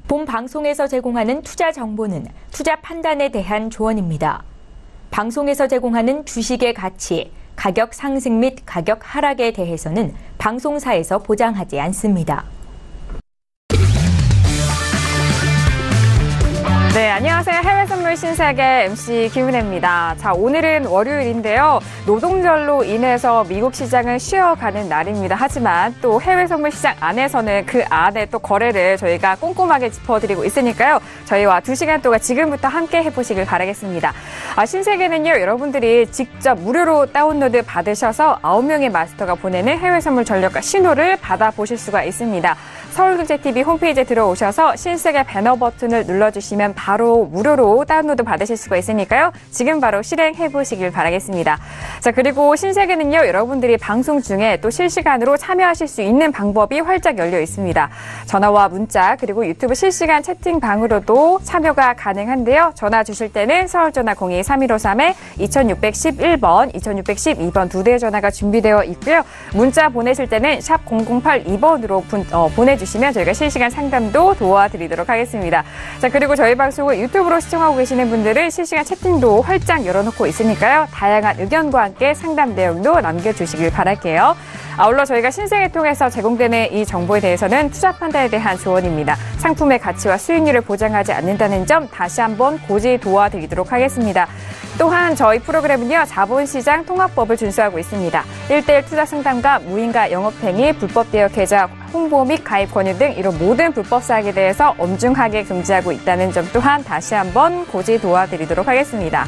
본 방송에서 제공하는 투자 정보는 투자 판단에 대한 조언입니다. 방송에서 제공하는 주식의 가치, 가격 상승 및 가격 하락에 대해서는 방송사에서 보장하지 않습니다. 네, 안녕하세요. 해외 선물 신세계 MC 김은혜입니다. 자, 오늘은 월요일인데요. 노동절로 인해서 미국 시장은 쉬어가는 날입니다. 하지만 또 해외 선물 시장 안에서는 그 안에 또 거래를 저희가 꼼꼼하게 짚어드리고 있으니까요. 저희와 2시간 동안 지금부터 함께 해보시길 바라겠습니다. 신세계는요, 여러분들이 직접 무료로 다운로드 받으셔서 9명의 마스터가 보내는 해외 선물 전략과 신호를 받아보실 수가 있습니다. 서울경제TV 홈페이지에 들어오셔서 신세계 배너 버튼을 눌러주시면 바로 무료로 다운로드 받으실 수가 있으니까요. 지금 바로 실행해보시길 바라겠습니다. 자, 그리고 신세계는요, 여러분들이 방송 중에 또 실시간으로 참여하실 수 있는 방법이 활짝 열려 있습니다. 전화와 문자 그리고 유튜브 실시간 채팅방으로도 참여가 가능한데요. 전화 주실 때는 서울전화 02-3153-2611번, 2612번 두 대의 전화가 준비되어 있고요. 문자 보내실 때는 샵 0082번으로 보내주시면 저희가 실시간 상담도 도와드리도록 하겠습니다. 자, 그리고 저희 방송을 유튜브로 시청하고 계시는 분들은 실시간 채팅도 활짝 열어놓고 있으니까요. 다양한 의견과 함께 상담 내용도 남겨주시길 바랄게요. 아울러 저희가 신세계 통해서 제공되는 이 정보에 대해서는 투자 판단에 대한 조언입니다. 상품의 가치와 수익률을 보장하지 않는다는 점 다시 한번 고지 도와드리도록 하겠습니다. 또한 저희 프로그램은요, 자본시장 통합법을 준수하고 있습니다. 1:1 투자 상담과 무인가 영업행위, 불법 대여 계좌 홍보 및 가입 권유 등 이런 모든 불법 사항에 대해서 엄중하게 금지하고 있다는 점 또한 다시 한번 고지 도와드리도록 하겠습니다.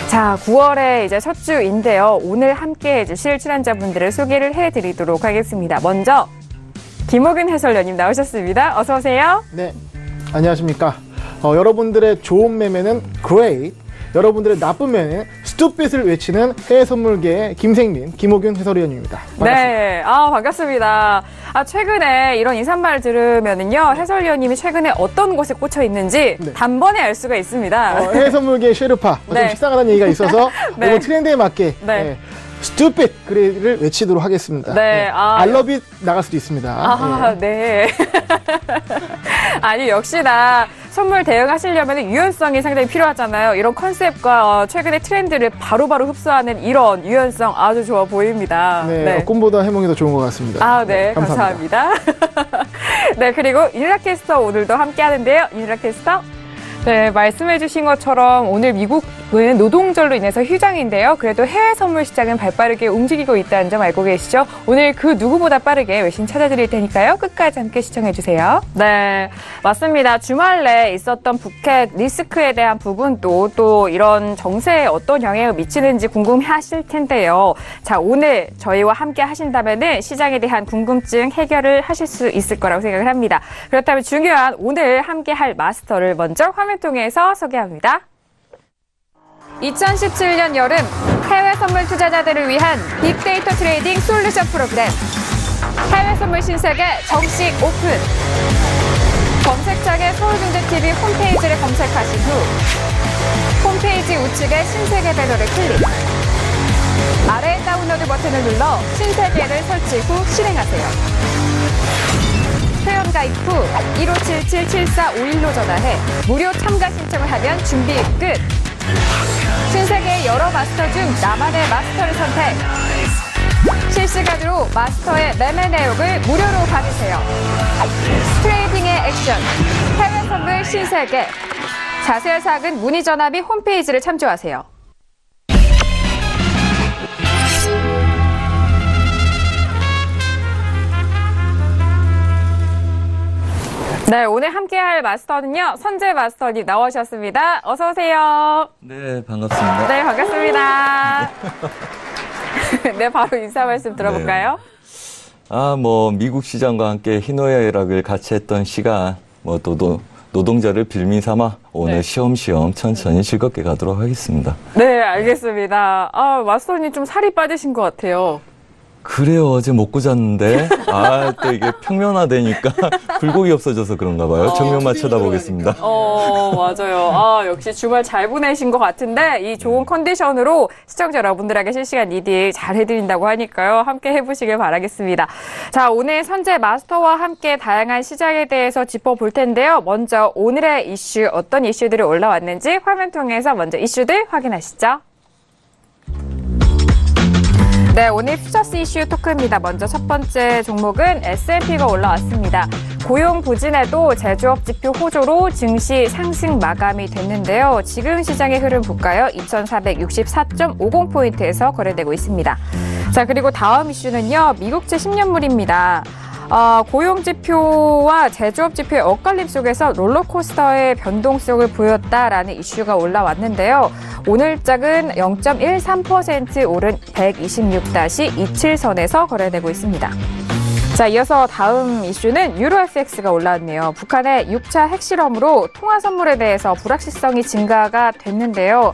자, 9월의 이제 첫 주인데요. 오늘 함께 해주실 출연자분들을 소개를 해드리도록 하겠습니다. 먼저 김옥윤 해설위원님 나오셨습니다. 어서 오세요. 네, 안녕하십니까. 여러분들의 좋은 매매는 great, 여러분들의 나쁜 매매는 stupid을 외치는 해외 선물계의 김생민, 김옥윤 해설위원입니다. 반갑습니다. 네, 반갑습니다. 최근에 이런 인사말 들으면은요, 해설위원님이 최근에 어떤 곳에 꽂혀 있는지 네. 단번에 알 수가 있습니다. 해외 선물계의 쉐르파, 좀 네. 식상하다는 얘기가 있어서 네. 이번 트렌드에 맞게 네. stupid 글을 외치도록 하겠습니다. 네, I love it 나갈 수도 있습니다. 네. 아니, 역시나 선물 대응하시려면 유연성이 상당히 필요하잖아요. 이런 컨셉과 최근의 트렌드를 바로바로 흡수하는 이런 유연성 아주 좋아 보입니다. 네, 꿈보다 해몽이 더 좋은 것 같습니다. 네, 감사합니다. 네, 그리고 윤희라 캐스터 오늘도 함께 하는데요. 윤희라 캐스터. 네, 말씀해주신 것처럼 오늘 미국은 노동절로 인해서 휴장인데요. 그래도 해외 선물 시장은 발빠르게 움직이고 있다는 점 알고 계시죠? 오늘 그 누구보다 빠르게 외신 찾아드릴 테니까요. 끝까지 함께 시청해주세요. 네, 맞습니다. 주말 내에 있었던 북핵 리스크에 대한 부분도 또 이런 정세에 어떤 영향을 미치는지 궁금해하실 텐데요. 자, 오늘 저희와 함께 하신다면은 시장에 대한 궁금증 해결을 하실 수 있을 거라고 생각을 합니다. 그렇다면 중요한 오늘 함께 할 마스터를 먼저 화면 통해서 소개합니다. 2017년 여름 해외 선물 투자자들을 위한 빅데이터 트레이딩 솔루션 프로그램 해외 선물 신세계 정식 오픈. 검색창에 서울경제TV 홈페이지를 검색하신 후 홈페이지 우측에 신세계 배너를 클릭. 아래 다운로드 버튼을 눌러 신세계를 설치 후 실행하세요. 회원가입 후 1577-7451로 전화해 무료 참가 신청을 하면 준비 끝. 신세계의 여러 마스터 중 나만의 마스터를 선택. 실시간으로 마스터의 매매 내역을 무료로 받으세요. 트레이딩의 액션, 해외 선물 신세계. 자세한 사항은 문의 전화 및 홈페이지를 참조하세요. 네, 오늘 함께할 마스터는요, 선재 마스터님 나오셨습니다. 어서 오세요. 네, 반갑습니다. 네, 반갑습니다. 네, 바로 인사 말씀 들어볼까요? 네. 미국 시장과 함께 희노애락을 같이 했던 시간, 또 노동자를 빌미 삼아 오늘 네. 쉬엄쉬엄 천천히 즐겁게 가도록 하겠습니다. 네, 알겠습니다. 마스터님 좀 살이 빠지신 것 같아요. 그래요. 어제 먹고 잤는데. 또 이게 평면화되니까 불고기 없어져서 그런가 봐요. 정면만 쳐다보겠습니다. 맞아요. 역시 주말 잘 보내신 것 같은데 이 좋은 컨디션으로 시청자 여러분들에게 실시간 리딩 잘 해드린다고 하니까요. 함께 해보시길 바라겠습니다. 자, 오늘 선재 마스터와 함께 다양한 시장에 대해서 짚어볼 텐데요. 먼저 오늘의 이슈, 어떤 이슈들이 올라왔는지 화면 통해서 먼저 이슈들 확인하시죠. 네, 오늘 퓨처스 이슈 토크입니다. 먼저 첫 번째 종목은 S&P가 올라왔습니다. 고용 부진에도 제조업 지표 호조로 증시 상승 마감이 됐는데요. 지금 시장의 흐름 볼까요? 2464.50포인트에서 거래되고 있습니다. 자, 그리고 다음 이슈는요. 미국채 10년물입니다. 고용지표와 제조업지표의 엇갈림 속에서 롤러코스터의 변동성을 보였다라는 이슈가 올라왔는데요. 오늘장은 0.13% 오른 126-27선에서 거래되고 있습니다. 자, 이어서 다음 이슈는 유로FX가 올라왔네요. 북한의 6차 핵실험으로 통화 선물에 대해서 불확실성이 증가가 됐는데요.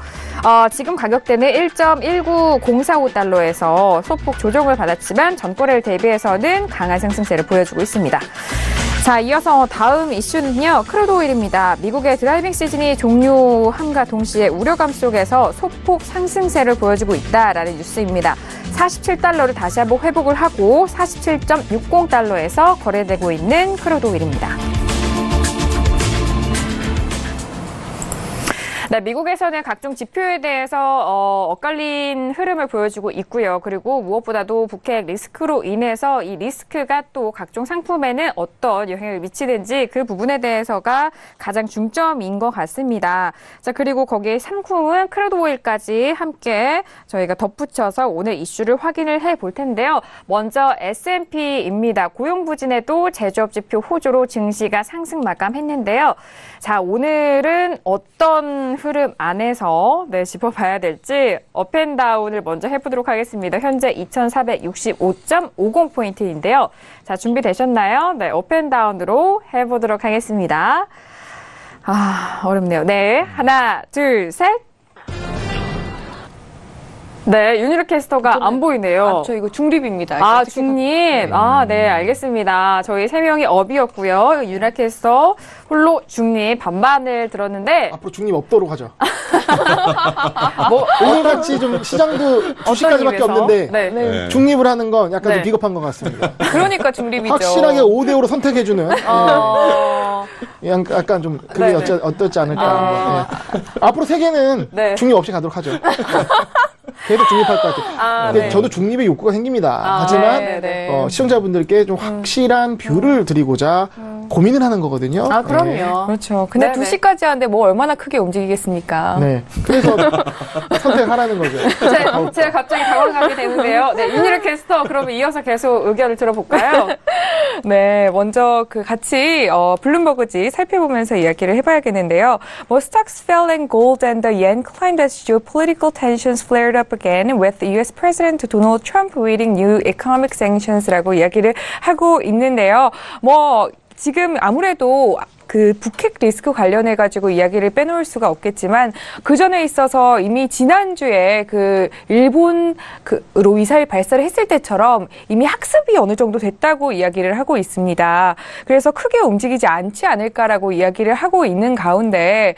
지금 가격대는 1.19045달러에서 소폭 조정을 받았지만 전거래를 대비해서는 강한 상승세를 보여주고 있습니다. 자, 이어서 다음 이슈는요. 크루드 오일입니다. 미국의 드라이빙 시즌이 종료함과 동시에 우려감 속에서 소폭 상승세를 보여주고 있다라는 뉴스입니다. 47달러를 다시 한번 회복을 하고 47.60달러에서 거래되고 있는 크루드 오일입니다. 네, 미국에서는 각종 지표에 대해서 엇갈린 흐름을 보여주고 있고요. 그리고 무엇보다도 북핵 리스크로 인해서 이 리스크가 또 각종 상품에는 어떤 영향을 미치는지 그 부분에 대해서가 가장 중점인 것 같습니다. 자, 그리고 거기에 상품은 크루드 오일까지 함께 저희가 덧붙여서 오늘 이슈를 확인을 해볼 텐데요. 먼저 S&P입니다. 고용 부진에도 제조업 지표 호조로 증시가 상승 마감했는데요. 자, 오늘은 어떤 흐름 안에서 짚어봐야 될지 업앤다운을 먼저 해보도록 하겠습니다. 현재 2465.50포인트인데요. 자, 준비되셨나요? 네, 업앤다운으로 해보도록 하겠습니다. 어렵네요. 네, 하나, 둘, 셋. 네, 윤유라 캐스터가 안 보이네요. 저 이거 중립입니다. 중립. 네, 알겠습니다. 저희 세 명이 업이었고요. 윤유라 캐스터 홀로 중립 반반을 들었는데 앞으로 중립 없도록 하죠. 오늘같이 좀 시장도 주식까지밖에 없는데 네. 중립을 하는 건 약간 좀 비겁한 것 같습니다. 그러니까 중립이죠. 확실하게 5대5로 선택해주는 약간 좀 그게 어떻지 않을까. 앞으로 세계는 중립 없이 가도록 하죠. 계속 중립할 것 같아요. 근데 저도 중립의 욕구가 생깁니다. 하지만 시청자분들께 좀 확실한 뷰를 드리고자 고민을 하는 거거든요. 그럼요. 그렇죠. 근데 2시까지 하는데 뭐 얼마나 크게 움직이겠습니까? 네. 그래서 선택하라는 거죠. 제가 갑자기 당황하게 되는데요. 네, 윤유라 캐스터 그러면 이어서 계속 의견을 들어볼까요? 네, 먼저 같이 블룸버그지 살펴보면서 이야기를 해봐야겠는데요. Stocks fell and gold and the yen climbed as geopolitical tensions flared up again with US President Donald Trump reading new economic sanctions라고 이야기를 하고 있는데요. 지금 아무래도 북핵 리스크 관련해가지고 이야기를 빼놓을 수가 없겠지만 그 전에 있어서 이미 지난주에 일본으로 미사일 발사를 했을 때처럼 이미 학습이 어느 정도 됐다고 이야기를 하고 있습니다. 그래서 크게 움직이지 않지 않을까라고 이야기를 하고 있는 가운데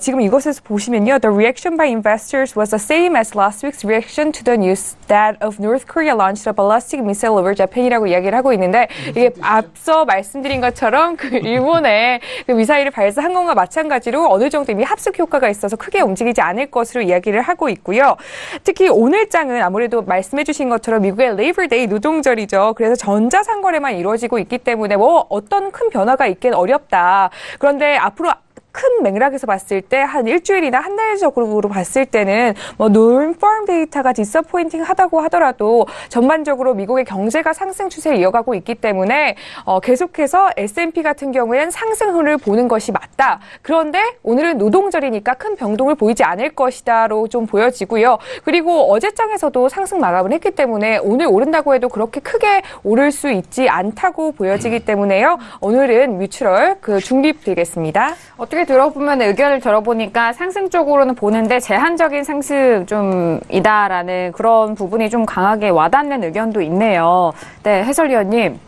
지금 이것에서 보시면요. The reaction by investors was the same as last week's reaction to the news that of North Korea launched a ballistic missile over Japan이라고 이야기를 하고 있는데 이게 앞서 말씀드린 것처럼 일본의 미사일을 발사한 것과 마찬가지로 어느 정도 이미 합숙 효과가 있어서 크게 움직이지 않을 것으로 이야기를 하고 있고요. 특히 오늘장은 아무래도 말씀해 주신 것처럼 미국의 Labor Day 노동절이죠. 그래서 전자상거래만 이루어지고 있기 때문에 어떤 큰 변화가 있긴 어렵다. 그런데 앞으로 큰 맥락에서 봤을 때 한 일주일이나 한 달적으로 봤을 때는 논파र्म 데이터가 디서포인팅 하다고 하더라도 전반적으로 미국의 경제가 상승 추세를 이어가고 있기 때문에 계속해서 S&P 같은 경우에는 상승을 보는 것이 맞다. 그런데 오늘은 노동절이니까 큰 변동을 보이지 않을 것이다로 좀 보여지고요. 그리고 어제장에서도 상승 마감을 했기 때문에 오늘 오른다고 해도 그렇게 크게 오를 수 있지 않다고 보여지기 때문에요. 오늘은 뮤추럴 중립 드리겠습니다. 어떻게 들어보면 의견을 들어보니까 상승 쪽으로는 보는데 제한적인 상승 좀이다라는 그런 부분이 좀 강하게 와닿는 의견도 있네요. 네, 해설위원님.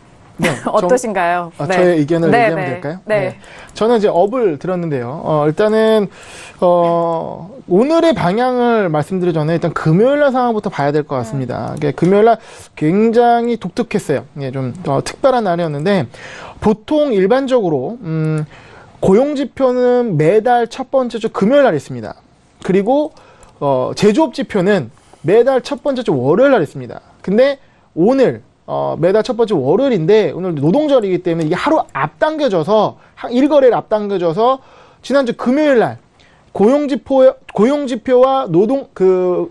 네, 어떠신가요? 네. 저의 의견을 얘기하면 될까요? 네. 저는 이제 업을 들었는데요. 일단은, 오늘의 방향을 말씀드리기 전에 일단 금요일날 상황부터 봐야 될 것 같습니다. 금요일날 굉장히 독특했어요. 예, 좀 특별한 날이었는데, 보통 일반적으로, 고용지표는 매달 첫 번째 주 금요일날 있습니다. 그리고, 제조업 지표는 매달 첫 번째 주 월요일날 있습니다. 근데 오늘, 매달 첫 번째 월요일인데 오늘 노동절이기 때문에 이게 하루 앞당겨져서 일거래를 앞당겨져서 지난주 금요일날 고용지표와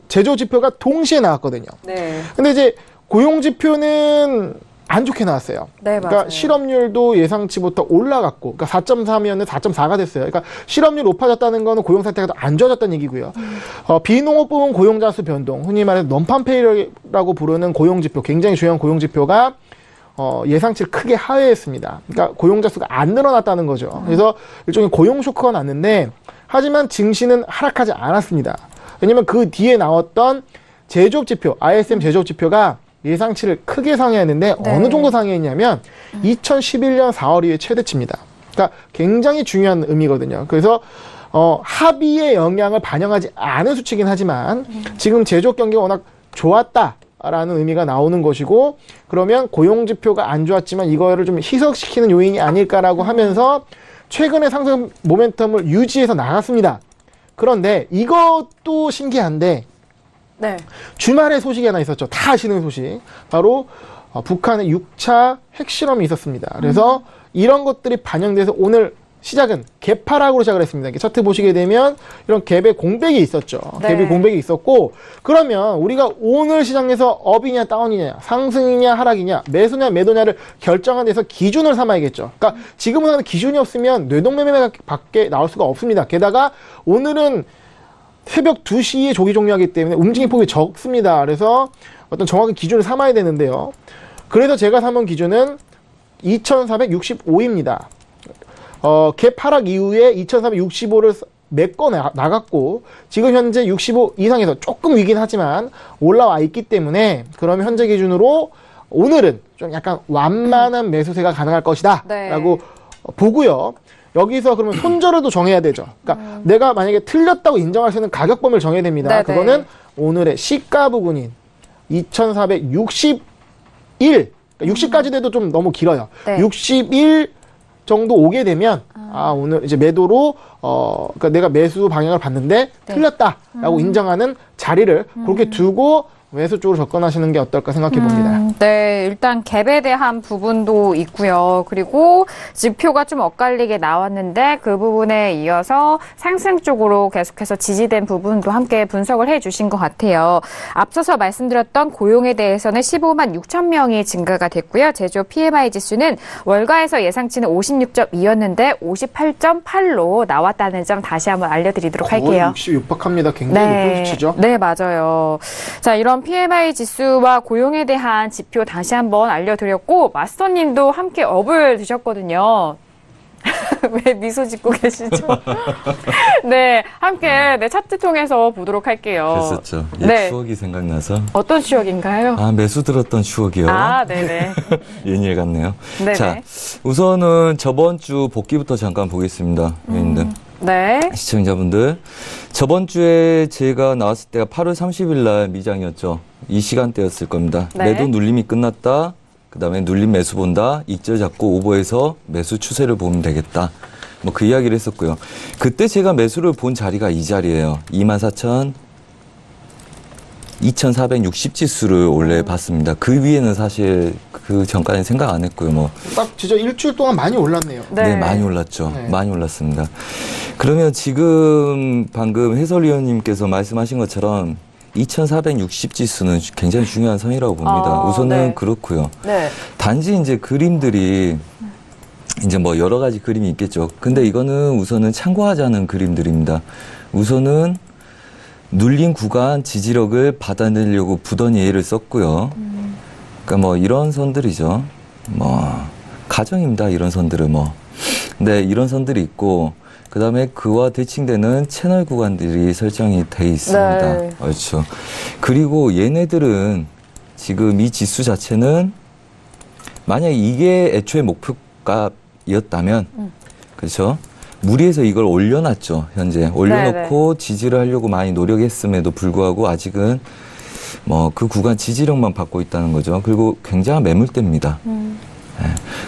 제조지표가 동시에 나왔거든요. 네. 근데 이제 고용지표는 안 좋게 나왔어요. 네, 그러니까 맞아요. 실업률도 예상치부터 올라갔고, 그러니까 4.3이었는데 4.4가 됐어요. 그러니까 실업률 높아졌다는 거는 고용 상태가 더 안 좋아졌다는 얘기고요. 비농업 부문 고용자 수 변동, 흔히 말해서 넌팜페이라고 부르는 고용지표, 굉장히 중요한 고용지표가 예상치를 크게 하회했습니다. 그러니까 고용자 수가 안 늘어났다는 거죠. 그래서 일종의 고용 쇼크가 났는데, 하지만 증시는 하락하지 않았습니다. 왜냐면 그 뒤에 나왔던 제조업 지표, ISM 제조업 지표가 예상치를 크게 상회했는데 네. 어느 정도 상회했냐면 2011년 4월 이후에 최대치입니다. 그러니까 굉장히 중요한 의미거든요. 그래서 합의의 영향을 반영하지 않은 수치긴 하지만 지금 제조업 경기가 워낙 좋았다라는 의미가 나오는 것이고, 그러면 고용지표가 안 좋았지만 이거를 좀 희석시키는 요인이 아닐까라고 하면서 최근의 상승 모멘텀을 유지해서 나갔습니다. 그런데 이것도 신기한데 네. 주말에 소식이 하나 있었죠. 다 아시는 소식. 바로 북한의 6차 핵실험이 있었습니다. 그래서 이런 것들이 반영돼서 오늘 시작은 개파락으로 시작을 했습니다. 차트 보시게 되면 이런 갭의 공백이 있었죠. 네. 갭의 공백이 있었고, 그러면 우리가 오늘 시장에서 업이냐 다운이냐, 상승이냐 하락이냐, 매수냐 매도냐를 결정하는 데서 기준을 삼아야겠죠. 그러니까 지금은 기준이 없으면 뇌동매매밖에 나올 수가 없습니다. 게다가 오늘은 새벽 2시에 조기 종료하기 때문에 움직임 폭이 적습니다. 그래서 어떤 정확한 기준을 삼아야 되는데요. 그래서 제가 삼은 기준은 2465입니다. 갭 하락 이후에 2465를 메꿔 나갔고, 지금 현재 65 이상에서 조금 위긴 하지만 올라와 있기 때문에, 그러면 현재 기준으로 오늘은 좀 약간 완만한 매수세가 가능할 것이다. 네. 라고 보고요. 여기서 그러면 손절을도 정해야 되죠. 그러니까 내가 만약에 틀렸다고 인정할 수 있는 가격 범위를 정해야 됩니다. 네네. 그거는 오늘의 시가 부근인 2461, 그러니까 60까지 돼도 좀 너무 길어요. 네. 61 정도 오게 되면 오늘 이제 매도로 그러니까 내가 매수 방향을 봤는데 틀렸다라고 인정하는 자리를 그렇게 두고 매수 쪽으로 접근하시는 게 어떨까 생각해 봅니다. 네, 일단 갭에 대한 부분도 있고요. 그리고 지표가 좀 엇갈리게 나왔는데 그 부분에 이어서 상승 쪽으로 계속해서 지지된 부분도 함께 분석을 해주신 것 같아요. 앞서서 말씀드렸던 고용에 대해서는 15만 6천 명이 증가가 됐고요. 제조업 PMI 지수는 월가에서 예상치는 56.2였는데 58.8로 나왔다는 점 다시 한번 알려드리도록 할게요. 60 육박합니다. 굉장히 높은 수치죠. 네, 맞아요. 자, 이런 PMI 지수와 고용에 대한 지표 다시 한번 알려드렸고, 마스터님도 함께 업을 드셨거든요. 왜 미소 짓고 계시죠? 네, 함께 차트 통해서 보도록 할게요. 그랬었죠. 네. 추억이 생각나서. 어떤 추억인가요? 매수 들었던 추억이요. 네네. 연일 같네요. 네네. 자, 우선은 저번 주 복귀부터 잠깐 보겠습니다. 위원님들. 네. 시청자분들. 저번 주에 제가 나왔을 때가 8월 30일 날 미장이었죠. 이 시간대였을 겁니다. 네. 매도 눌림이 끝났다. 그 다음에 눌림 매수 본다. 익절 잡고 오버해서 매수 추세를 보면 되겠다. 뭐 그 이야기를 했었고요. 그때 제가 매수를 본 자리가 이 자리예요. 2460 지수를 원래 봤습니다. 그 위에는 사실 그 전까지는 생각 안 했고요. 뭐 딱 진짜 일주일 동안 많이 올랐네요. 네, 많이 올랐죠. 네. 많이 올랐습니다. 그러면 지금 방금 해설위원님께서 말씀하신 것처럼 2460 지수는 굉장히 중요한 선이라고 봅니다. 우선은 네. 그렇고요. 네. 단지 이제 그림들이 이제 뭐 여러 가지 그림이 있겠죠. 근데 이거는 우선은 참고하자는 그림들입니다. 우선은 눌린 구간 지지력을 받아내려고 부던 예를 썼고요. 그러니까 뭐 이런 선들이죠. 뭐 가정입니다. 이런 선들은 뭐. 네, 이런 선들이 있고 그다음에 그와 대칭되는 채널 구간들이 설정이 돼 있습니다. 네. 그렇죠. 그리고 얘네들은 지금 이 지수 자체는 만약 이게 애초에 목표값이었다면 그렇죠. 무리해서 이걸 올려놨죠. 현재 올려놓고 지지를 하려고 많이 노력했음에도 불구하고 아직은 뭐 그 구간 지지력만 받고 있다는 거죠. 그리고 굉장한 매물대입니다. 네.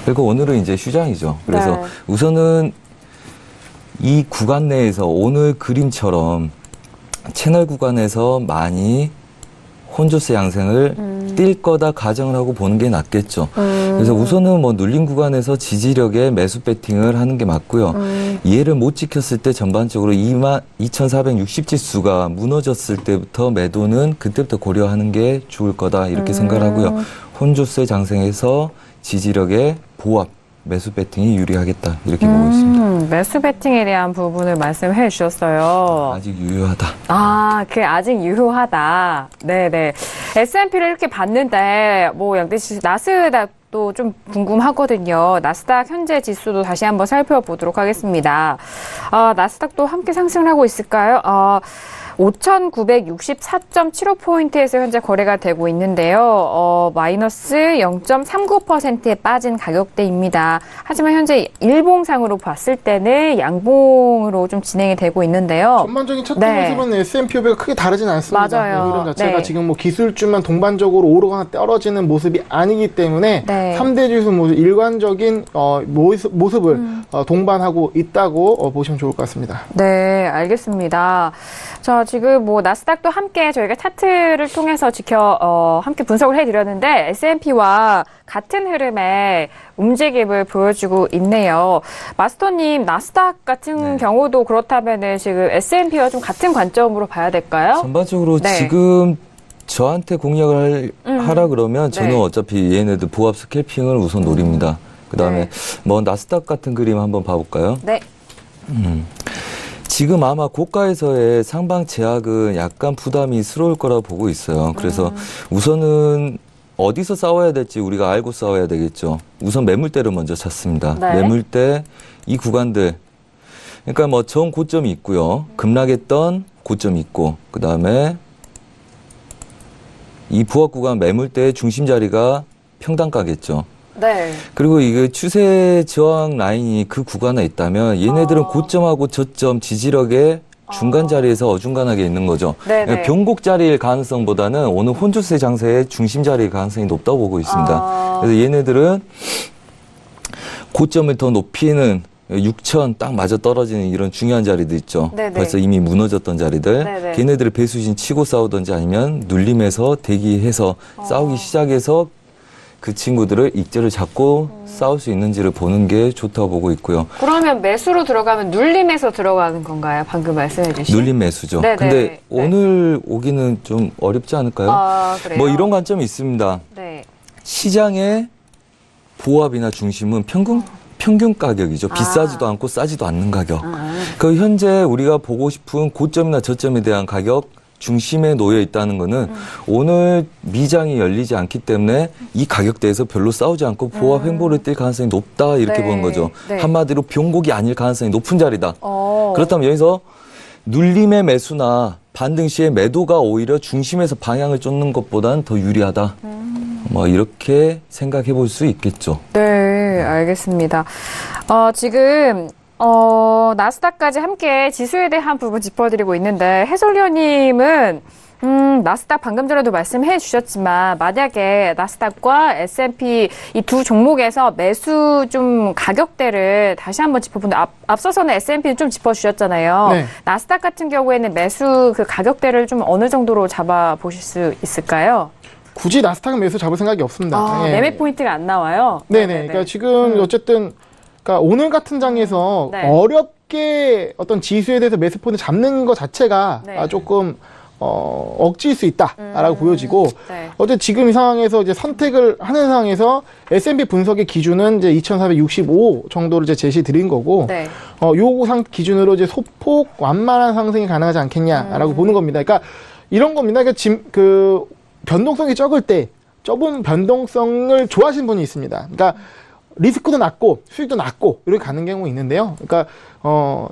그리고 오늘은 이제 휴장이죠. 그래서 네. 우선은 이 구간 내에서 오늘 그림처럼 채널 구간에서 많이 혼조세 양생을 뛸 거다 가정을 하고 보는 게 낫겠죠. 그래서 우선은 뭐 눌린 구간에서 지지력에 매수 배팅을 하는 게 맞고요. 얘를 못 지켰을 때 전반적으로 22,460 지수가 무너졌을 때부터 매도는 그때부터 고려하는 게 좋을 거다 이렇게 생각을 하고요. 혼조세 장생에서 지지력의 보합 매수 배팅이 유리하겠다 이렇게 보고 있습니다. 매수 배팅에 대한 부분을 말씀해 주셨어요. 아직 유효하다. 아, 그게 아직 유효하다. 네네. S&P를 이렇게 봤는데, 뭐, 양대 씨, 나스닥도 좀 궁금하거든요. 나스닥 현재 지수도 다시 한번 살펴보도록 하겠습니다. 나스닥도 함께 상승을 하고 있을까요? 5,964.75포인트에서 현재 거래가 되고 있는데요. 마이너스 0.39%에 빠진 가격대입니다. 하지만 현재 일봉상으로 봤을 때는 양봉으로 좀 진행이 되고 있는데요. 전반적인 차트 모습은 S&P 500가 크게 다르진 않습니다. 맞아요. 이런 자체가 지금 뭐 기술주만 동반적으로 오르거나 떨어지는 모습이 아니기 때문에 3대 지수 모습 일관적인 모습을 동반하고 있다고 보시면 좋을 것 같습니다. 네, 알겠습니다. 자, 지금 뭐 나스닥도 함께 저희가 차트를 통해서 함께 분석을 해드렸는데 S&P와 같은 흐름의 움직임을 보여주고 있네요. 마스터님, 나스닥 같은 경우도 그렇다면은 지금 S&P와 좀 같은 관점으로 봐야 될까요? 전반적으로 지금 저한테 공략을 하라 그러면 저는 어차피 얘네들 보합 스캘핑을 우선 노립니다. 그 다음에 뭐 나스닥 같은 그림 한번 봐볼까요? 네. 지금 아마 고가에서의 상방 제약은 약간 부담이스러울 거라 보고 있어요. 그래서 우선은 어디서 싸워야 될지 우리가 알고 싸워야 되겠죠. 우선 매물대를 먼저 찾습니다. 매물대 이 구간들. 그러니까 뭐 전 고점이 있고요. 급락했던 고점이 있고 그 다음에 이 부합 구간 매물대의 중심 자리가 평단가겠죠. 네. 그리고 이게 추세 저항 라인이 그 구간에 있다면 얘네들은 고점하고 저점 지지력의 중간 자리에서 어중간하게 있는 거죠. 변곡 자리일 가능성보다는 오늘 혼조세 장세의 중심 자리일 가능성이 높다고 보고 있습니다. 그래서 얘네들은 고점을 더 높이는 6천 딱 맞아 떨어지는 이런 중요한 자리들 있죠. 벌써 이미 무너졌던 자리들. 걔네들을 배수진 치고 싸우든지 아니면 눌림에서 대기해서 싸우기 시작해서 그 친구들을 익절을 잡고 싸울 수 있는지를 보는 게 좋다고 보고 있고요. 그러면 매수로 들어가면 눌림에서 들어가는 건가요? 방금 말씀해 주신. 눌림 매수죠. 근데 오늘 오기는 좀 어렵지 않을까요? 그래요? 뭐 이런 관점이 있습니다. 시장의 보합이나 중심은 평균 가격이죠. 비싸지도 않고 싸지도 않는 가격. 그 현재 우리가 보고 싶은 고점이나 저점에 대한 가격 중심에 놓여 있다는 거는 오늘 미장이 열리지 않기 때문에 이 가격대에서 별로 싸우지 않고 보합 횡보를 뛸 가능성이 높다 이렇게 보는 거죠. 한마디로 변곡이 아닐 가능성이 높은 자리다. 그렇다면 여기서 눌림의 매수나 반등 시의 매도가 오히려 중심에서 방향을 쫓는 것보다는 더 유리하다. 뭐 이렇게 생각해 볼 수 있겠죠. 네, 알겠습니다. 지금 나스닥까지 함께 지수에 대한 부분 짚어드리고 있는데 해설위원님은 나스닥 방금 전에도 말씀해 주셨지만 만약에 나스닥과 S&P 이 두 종목에서 매수 좀 가격대를 다시 한번 짚어보는데 앞서서는 S&P는 좀 짚어주셨잖아요. 나스닥 같은 경우에는 매수 그 가격대를 좀 어느 정도로 잡아보실 수 있을까요? 굳이 나스닥은 매수 잡을 생각이 없습니다. 매매 포인트가 안 나와요? 네네. 그러니까 지금 어쨌든 그러니까 오늘 같은 장에서 어렵게 어떤 지수에 대해서 매수 포인트 잡는 것 자체가 조금 억지일 수 있다라고 보여지고 어제 지금 이 상황에서 이제 선택을 하는 상황에서 S&P 분석의 기준은 이제 2,465 정도를 이제 제시 드린 거고 요 상 기준으로 이제 소폭 완만한 상승이 가능하지 않겠냐라고 보는 겁니다. 그러니까 이런 겁니다. 그러니까 변동성이 적을 때 적은 변동성을 좋아하시는 분이 있습니다. 그러니까 리스크도 낮고 수익도 낮고 이렇게 가는 경우가 있는데요. 그러니까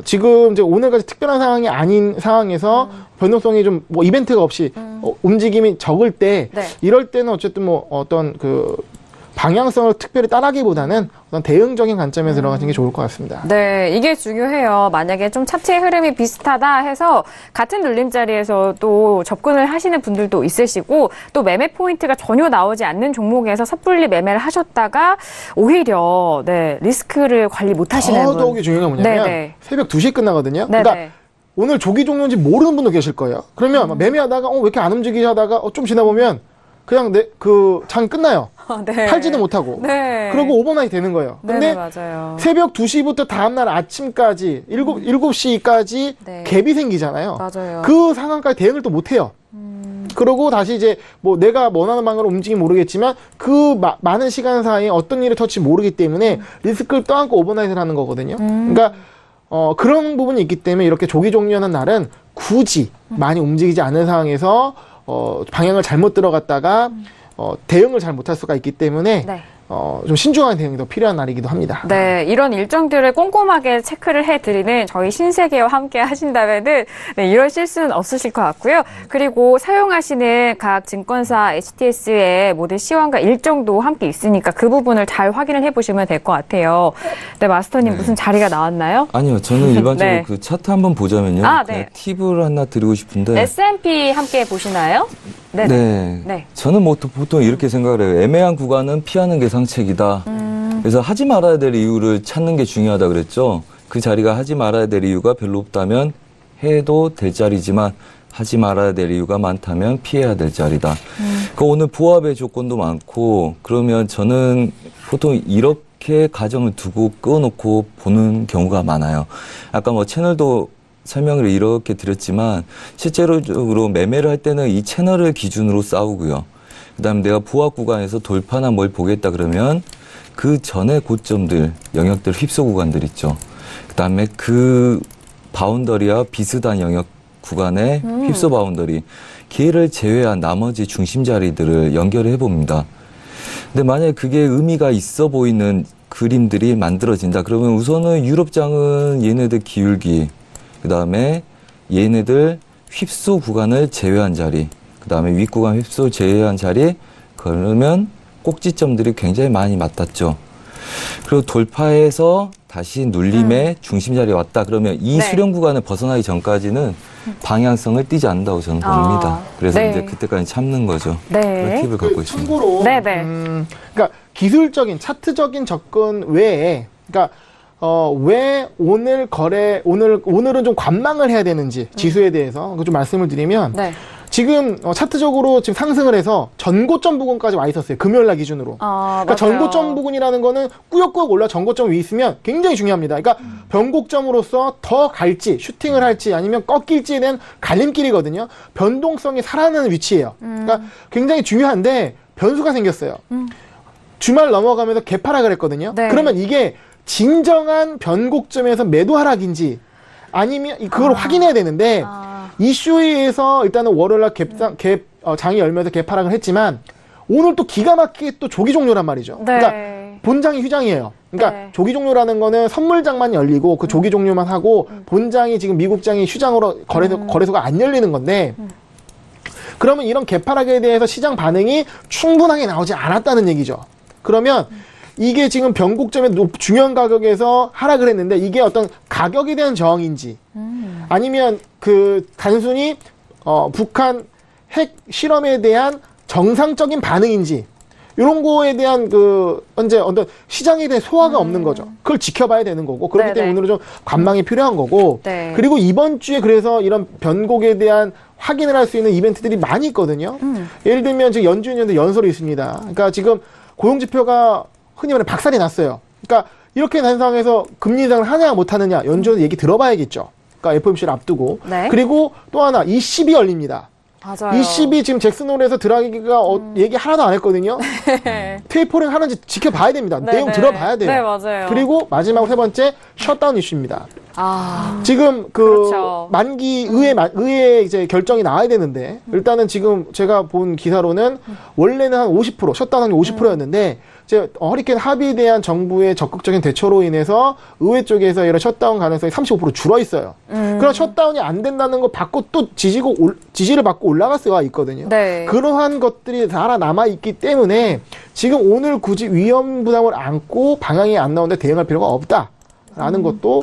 지금 이제 오늘까지 특별한 상황이 아닌 상황에서 변동성이 좀 뭐 이벤트가 없이 움직임이 적을 때 네. 이럴 때는 어쨌든 뭐 어떤 그 방향성을 특별히 따라기보다는 어떤 대응적인 관점에서 들어가시는 게 좋을 것 같습니다. 네, 이게 중요해요. 만약에 좀 차트의 흐름이 비슷하다 해서 같은 눌림자리에서 또 접근을 하시는 분들도 있으시고 또 매매 포인트가 전혀 나오지 않는 종목에서 섣불리 매매를 하셨다가 오히려 네, 리스크를 관리 못 하시는 분. 더욱이 중요한 건 뭐냐면 네네. 새벽 2시에 끝나거든요. 네네. 그러니까 오늘 조기 종료인지 모르는 분도 계실 거예요. 그러면 매매하다가 왜 이렇게 안 움직이지 하다가 좀 지나보면 그냥 그 장 끝나요. 네. 팔지도 못하고. 네. 그러고 오버나잇 되는 거예요. 근데 네, 맞아요. 새벽 2시부터 다음날 아침까지 7시까지 네. 갭이 생기잖아요. 맞아요. 그 상황까지 대응을 또 못해요. 그러고 다시 이제 뭐 내가 원하는 방향으로 움직이면 모르겠지만 그 많은 시간 사이에 어떤 일을 터질지 모르기 때문에 리스크를 떠안고 오버나잇을 하는 거거든요. 그러니까 그런 부분이 있기 때문에 이렇게 조기 종료하는 날은 굳이 많이 움직이지 않은 상황에서 방향을 잘못 들어갔다가 대응을 잘 못할 수가 있기 때문에 네. 좀 신중한 대응이 더 필요한 날이기도 합니다. 네, 이런 일정들을 꼼꼼하게 체크를 해드리는 저희 신세계와 함께 하신다면은 네, 이런 실수는 없으실 것 같고요. 그리고 사용하시는 각 증권사 HTS의 모든 시황과 일정도 함께 있으니까 그 부분을 잘 확인을 해보시면 될 것 같아요. 네, 마스터님 무슨 자리가 나왔나요? 아니요, 저는 일반적으로 네. 그 차트 한번 보자면요. 아, 그냥 네. 팁을 하나 드리고 싶은데. S&P 함께 보시나요? 네. 네. 저는 뭐 보통 이렇게 생각을 해요. 애매한 구간은 피하는 게 상책이다. 그래서 하지 말아야 될 이유를 찾는 게 중요하다 그랬죠. 그 자리가 하지 말아야 될 이유가 별로 없다면 해도 될 자리지만 하지 말아야 될 이유가 많다면 피해야 될 자리다. 그러니까 오늘 보합의 조건도 많고 그러면 저는 보통 이렇게 가정을 두고 끊어놓고 보는 경우가 많아요. 아까 뭐 채널도 설명을 이렇게 드렸지만 실제로적으로 매매를 할 때는 이 채널을 기준으로 싸우고요. 그다음에 내가 보합 구간에서 돌파나 뭘 보겠다 그러면 그 전에 고점들, 영역들 휩소 구간들 있죠. 그다음에 그 바운더리와 비슷한 영역 구간의 휩소 바운더리, 걔를 제외한 나머지 중심 자리들을 연결해 봅니다. 근데 만약에 그게 의미가 있어 보이는 그림들이 만들어진다. 그러면 우선은 유럽장은 얘네들 기울기, 그 다음에 얘네들 휩소 구간을 제외한 자리, 그 다음에 윗구간 휩소 제외한 자리, 그러면 꼭지점들이 굉장히 많이 맞닿죠. 그리고 돌파해서 다시 눌림의 중심 자리에 왔다. 그러면 이 네. 수렴 구간을 벗어나기 전까지는 방향성을 띠지 않는다고 저는 봅니다. 그래서 네. 이제 그때까지 참는 거죠. 네. 그런 팁을 갖고 있습니다. 참고로 네네. 그러니까 기술적인 차트적인 접근 외에 그러니까 왜 오늘은 좀 관망을 해야 되는지 지수에 대해서 좀 말씀을 드리면 네. 지금 차트적으로 지금 상승을 해서 전고점 부근까지 와 있었어요. 금요일날 기준으로. 아, 그러니까 맞아요. 전고점 부근이라는 거는 꾸역꾸역 올라 전고점 위에 있으면 굉장히 중요합니다. 그러니까 변곡점으로서 더 갈지 슈팅을 할지 아니면 꺾일지에 대한 갈림길이거든요. 변동성이 살아나는 위치예요. 그러니까 굉장히 중요한데 변수가 생겼어요. 주말 넘어가면서 개파락을 했거든요. 네. 그러면 이게 진정한 변곡점에서 매도 하락인지 아니면 그걸 확인해야 되는데 이슈에 의해서 일단은 월요일날 장이 열면서 개파락을 했지만 오늘 또 기가 막히게 또 조기 종료란 말이죠. 네. 그러니까 본장이 휴장이에요. 그러니까 네. 조기 종료라는 거는 선물장만 열리고 그 조기 종료만 하고 본장이 지금 미국장이 휴장으로 거래소가 안 열리는 건데 그러면 이런 개파락에 대해서 시장 반응이 충분하게 나오지 않았다는 얘기죠. 그러면 이게 지금 변곡점의 중요한 가격에서 하락을 했는데 이게 어떤 가격에 대한 저항인지 아니면 그 단순히 북한 핵 실험에 대한 정상적인 반응인지 이런 거에 대한 그 현재 어떤 시장에 대한 소화가 없는 거죠. 그걸 지켜봐야 되는 거고 그렇기 때문에 오늘은 좀 관망이 필요한 거고 네. 그리고 이번 주에 그래서 이런 변곡에 대한 확인을 할 수 있는 이벤트들이 많이 있거든요. 예를 들면 지금 연준연도 연설이 있습니다. 그러니까 지금 고용지표가 흔히 말해 박살이 났어요. 그러니까 이렇게 난 상황에서 금리 인상을 하냐 못하느냐 연준에서 얘기 들어봐야겠죠. 그러니까 FOMC를 앞두고 네. 그리고 또 하나 ECB 열립니다. 맞아요. ECB 지금 잭슨홀에서 드라기가 얘기 하나도 안 했거든요. 테이퍼링 하는지 지켜봐야 됩니다. 네, 내용 네. 들어봐야 돼요. 네, 맞아요. 그리고 마지막으로 세 번째 셧다운 이슈입니다. 아, 지금 그 그렇죠. 만기 의회 이제 결정이 나와야 되는데 일단은 지금 제가 본 기사로는 원래는 한 50% 셧다운 확률 50%였는데 이제 허리케인 하비에 대한 정부의 적극적인 대처로 인해서 의회 쪽에서 이런 셧다운 가능성이 35% 줄어 있어요. 그런 셧다운이 안 된다는 거 받고 또 지지를 받고 올라갈 수가 있거든요. 네. 그러한 것들이 살아남아 있기 때문에 지금 오늘 굳이 위험 부담을 안고 방향이 안 나오는데 대응할 필요가 없다라는 것도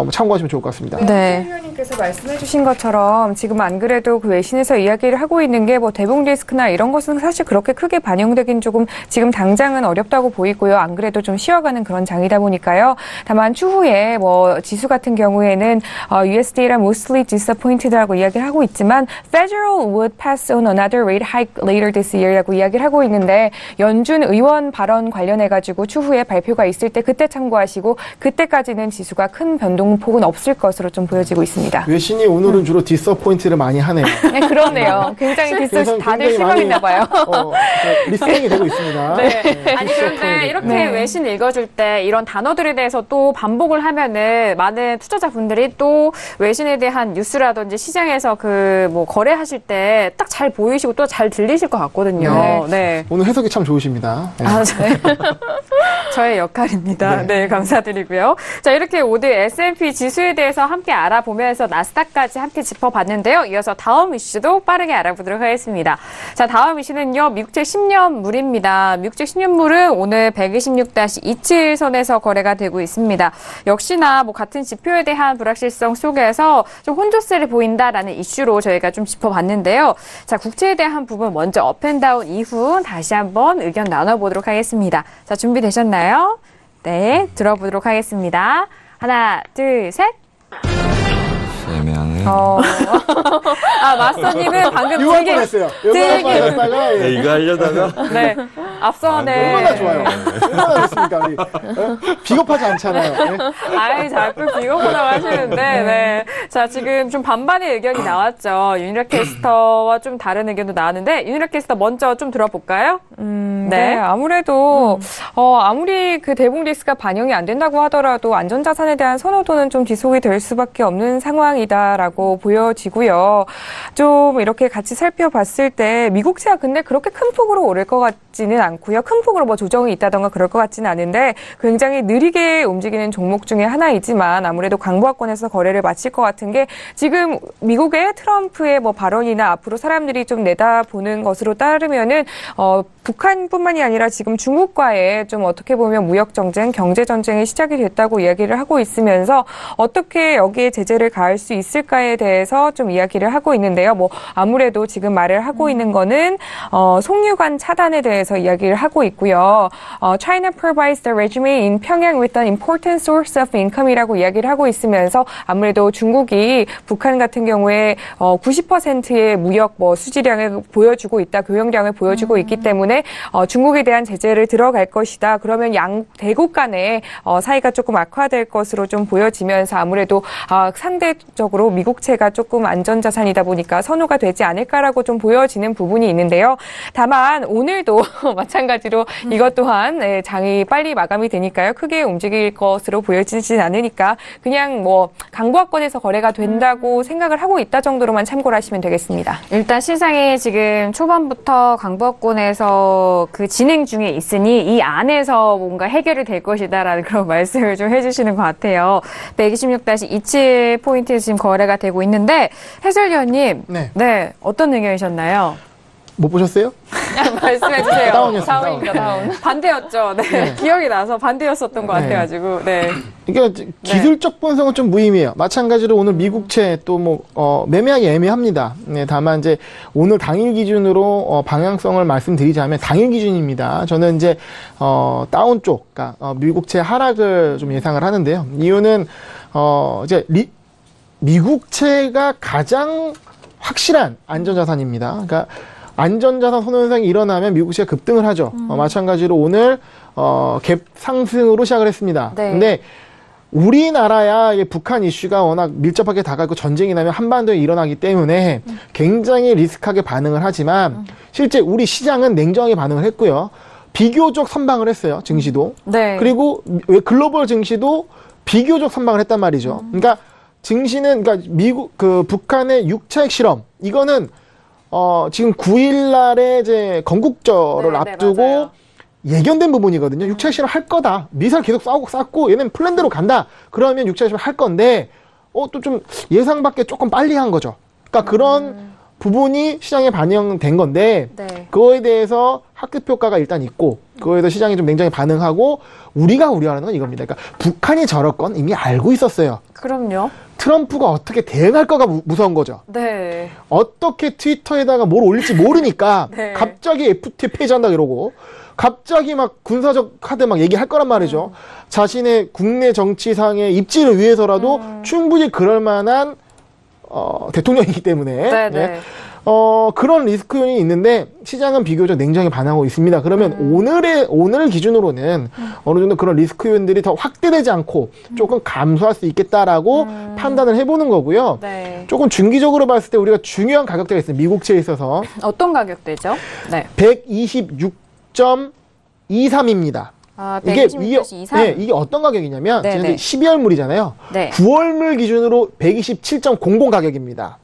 참고하시면 좋을 것 같습니다. 네. 최 의원님께서 말씀해주신 것처럼 지금 안 그래도 그 외신에서 이야기를 하고 있는 게 뭐 대북 리스크나 이런 것은 사실 그렇게 크게 반영되긴 조금 지금 당장은 어렵다고 보이고요. 안 그래도 좀 쉬어가는 그런 장이다 보니까요. 다만 추후에 뭐 지수 같은 경우에는 USDA랑 mostly disappointed라고 이야기를 하고 있지만 Federal would pass on another rate hike later this year라고 이야기를 하고 있는데 연준 의원 발언 관련해가지고 추후에 발표가 있을 때 그때 참고하시고 그때까지는 지수가 큰 변동폭은 없을 것으로 좀 보여지고 있습니다. 외신이 오늘은 주로 디서포인트를 많이 하네요. 네, 그러네요. 굉장히 다들 실망했나 봐요. 리스닝이 되고 있습니다. 네. 아니 그런데 이렇게 외신 읽어줄 때 이런 단어들에 대해서 또 반복을 하면은 많은 투자자분들이 또 외신에 대한 뉴스라든지 시장에서 그 뭐 거래하실 때 딱 잘 보이시고 또 잘 들리실 것 같거든요. 네. 오늘 해석이 참 좋으십니다. 네. 아, 네. 저의 역할입니다. 네, 감사드리고요. 자, 이렇게 오늘 S&P 지수에 대해서 함께 알아보면서 나스닥까지 함께 짚어봤는데요. 이어서 다음 이슈도 빠르게 알아보도록 하겠습니다. 자, 다음 이슈는요. 미국채 10년물입니다. 미국채 10년물은 오늘 126-27선에서 거래가 되고 있습니다. 역시나 뭐 같은 지표에 대한 불확실성 속에서 좀 혼조세를 보인다라는 이슈로 저희가 좀 짚어봤는데요. 자, 국채에 대한 부분 먼저 업앤다운 이후 다시 한번 의견 나눠보도록 하겠습니다. 자, 준비되셨나요? 네, 들어보도록 하겠습니다. 하나, 둘, 셋. 애매하네. 마스터님은 방금 이거 한번 했어요. 이거 이거 하려다가. 네. 앞서네. 얼마나 좋아요. 얼마나 좋습니까, 우리. 비겁하지 않잖아요. 네. 아이, 자꾸 비겁하다고 하시는데, 네. 자, 지금 좀 반반의 의견이 나왔죠. 윤희락 캐스터와 좀 다른 의견도 나왔는데, 윤희락 캐스터 먼저 좀 들어볼까요? 네. 아무래도, 아무리 그 대북 리스크가 반영이 안 된다고 하더라도 안전자산에 대한 선호도는 좀 지속이 될 수밖에 없는 상황이다라고 보여지고요. 좀 이렇게 같이 살펴봤을 때 미국채가 근데 그렇게 큰 폭으로 오를 것 같지는 않고요. 큰 폭으로 뭐 조정이 있다던가 그럴 것 같지는 않은데 굉장히 느리게 움직이는 종목 중에 하나이지만 아무래도 강보합권에서 거래를 마칠 것 같은 게 지금 미국의 트럼프의 뭐 발언이나 앞으로 사람들이 좀 내다보는 것으로 따르면은 북한뿐만이 아니라 지금 중국과의 좀 어떻게 보면 무역 전쟁, 경제 전쟁이 시작이 됐다고 이야기를 하고 있으면서 어떻게 여기에 제재를 가할 수 있을까에 대해서 좀 이야기를 하고 있는데요. 뭐 아무래도 지금 말을 하고 있는 거는 송유관 차단에 대해서 이야기를 하고 있고요. China provides the regime in Pyongyang with an important source of income이라고 이야기를 하고 있으면서 아무래도 중국이 북한 같은 경우에 90%의 무역 수지량을 보여주고 있다, 교역량을 보여주고 있기 때문에 중국에 대한 제재를 들어갈 것이다. 그러면 양 대국 간의 사이가 조금 악화될 것으로 좀 보여지면서 아무래도 상대적으로 미국채가 조금 안전자산이다 보니까 선호가 되지 않을까라고 좀 보여지는 부분이 있는데요. 다만 오늘도 마찬가지로 이것 또한 장이 빨리 마감이 되니까요. 크게 움직일 것으로 보여지진 않으니까 그냥 뭐 강보합권에서 거래가 된다고 생각을 하고 있다 정도로만 참고를 하시면 되겠습니다. 일단 시장이 지금 초반부터 강보합권에서 그 진행 중에 있으니 이 안에서 뭔가 해결이 될 것이다라는 그런 말씀을 좀 해주시는 것 같아요. 126-27포인트에서 지금 거래가 되고 있는데 해설위원님, 네, 어떤 의견이셨나요? 못 보셨어요? 말씀해 주세요. 다운이었습니다. 다운입니다, 다운. 반대였죠. 네. 기억이 나서 반대였었던 것 같아가지고. 네. 그러니까 기술적 분석은 좀 무의미해요. 마찬가지로 오늘 미국채 또 매매하기 애매합니다. 네, 다만 이제 오늘 당일 기준으로 방향성을 말씀드리자면 당일 기준입니다. 저는 이제 다운 쪽, 그러니까 미국채 하락을 좀 예상을 하는데요. 이유는 이제 미국채가 가장 확실한 안전자산입니다. 그러니까 안전자산 선호 현상이 일어나면 미국채가 급등을 하죠. 마찬가지로 오늘 갭 상승으로 시작을 했습니다. 네. 근데 우리나라야 북한 이슈가 워낙 밀접하게 다가있고 전쟁이 나면 한반도에 일어나기 때문에 굉장히 리스크하게 반응을 하지만 실제 우리 시장은 냉정하게 반응을 했고요. 비교적 선방을 했어요. 증시도. 네. 그리고 글로벌 증시도 비교적 선방을 했단 말이죠. 그러니까 증시는 북한의 6차 핵실험 이거는 지금 9일 날에 이제 건국절을 앞두고 맞아요. 예견된 부분이거든요. 6차 핵실험 할 거다. 미사일 계속 쐈고 얘는 플랜대로 간다. 그러면 6차 핵실험 할 건데 또 좀 예상 밖에 조금 빨리 한 거죠. 그러니까 그런 부분이 시장에 반영된 건데 네. 그거에 대해서 학습 효과가 일단 있고 그거에 대해서 시장이 좀 굉장히 반응하고 우리가 우려하는 건 이겁니다. 그러니까 북한이 저럴 건 이미 알고 있었어요. 그럼요. 트럼프가 어떻게 대응할 거가 무서운 거죠. 네. 어떻게 트위터에다가 뭘 올릴지 모르니까 네. 갑자기 FTA 폐지한다 이러고 갑자기 막 군사적 카드 막 얘기할 거란 말이죠. 자신의 국내 정치상의 입지를 위해서라도 충분히 그럴 만한 대통령이기 때문에 네네. 네. 그런 리스크 요인이 있는데 시장은 비교적 냉정히 반응하고 있습니다. 그러면 오늘 기준으로는 어느 정도 그런 리스크 요인들이 더 확대되지 않고 조금 감소할 수 있겠다라고 판단을 해보는 거고요. 네. 조금 중기적으로 봤을 때 우리가 중요한 가격대가 있어요. 미국채에 있어서 어떤 가격대죠? 네. 126.23입니다. 아, 126.23? 네, 이게 어떤 가격이냐면 네네. 지금 12월물이잖아요. 네. 9월물 기준으로 127.00 가격입니다.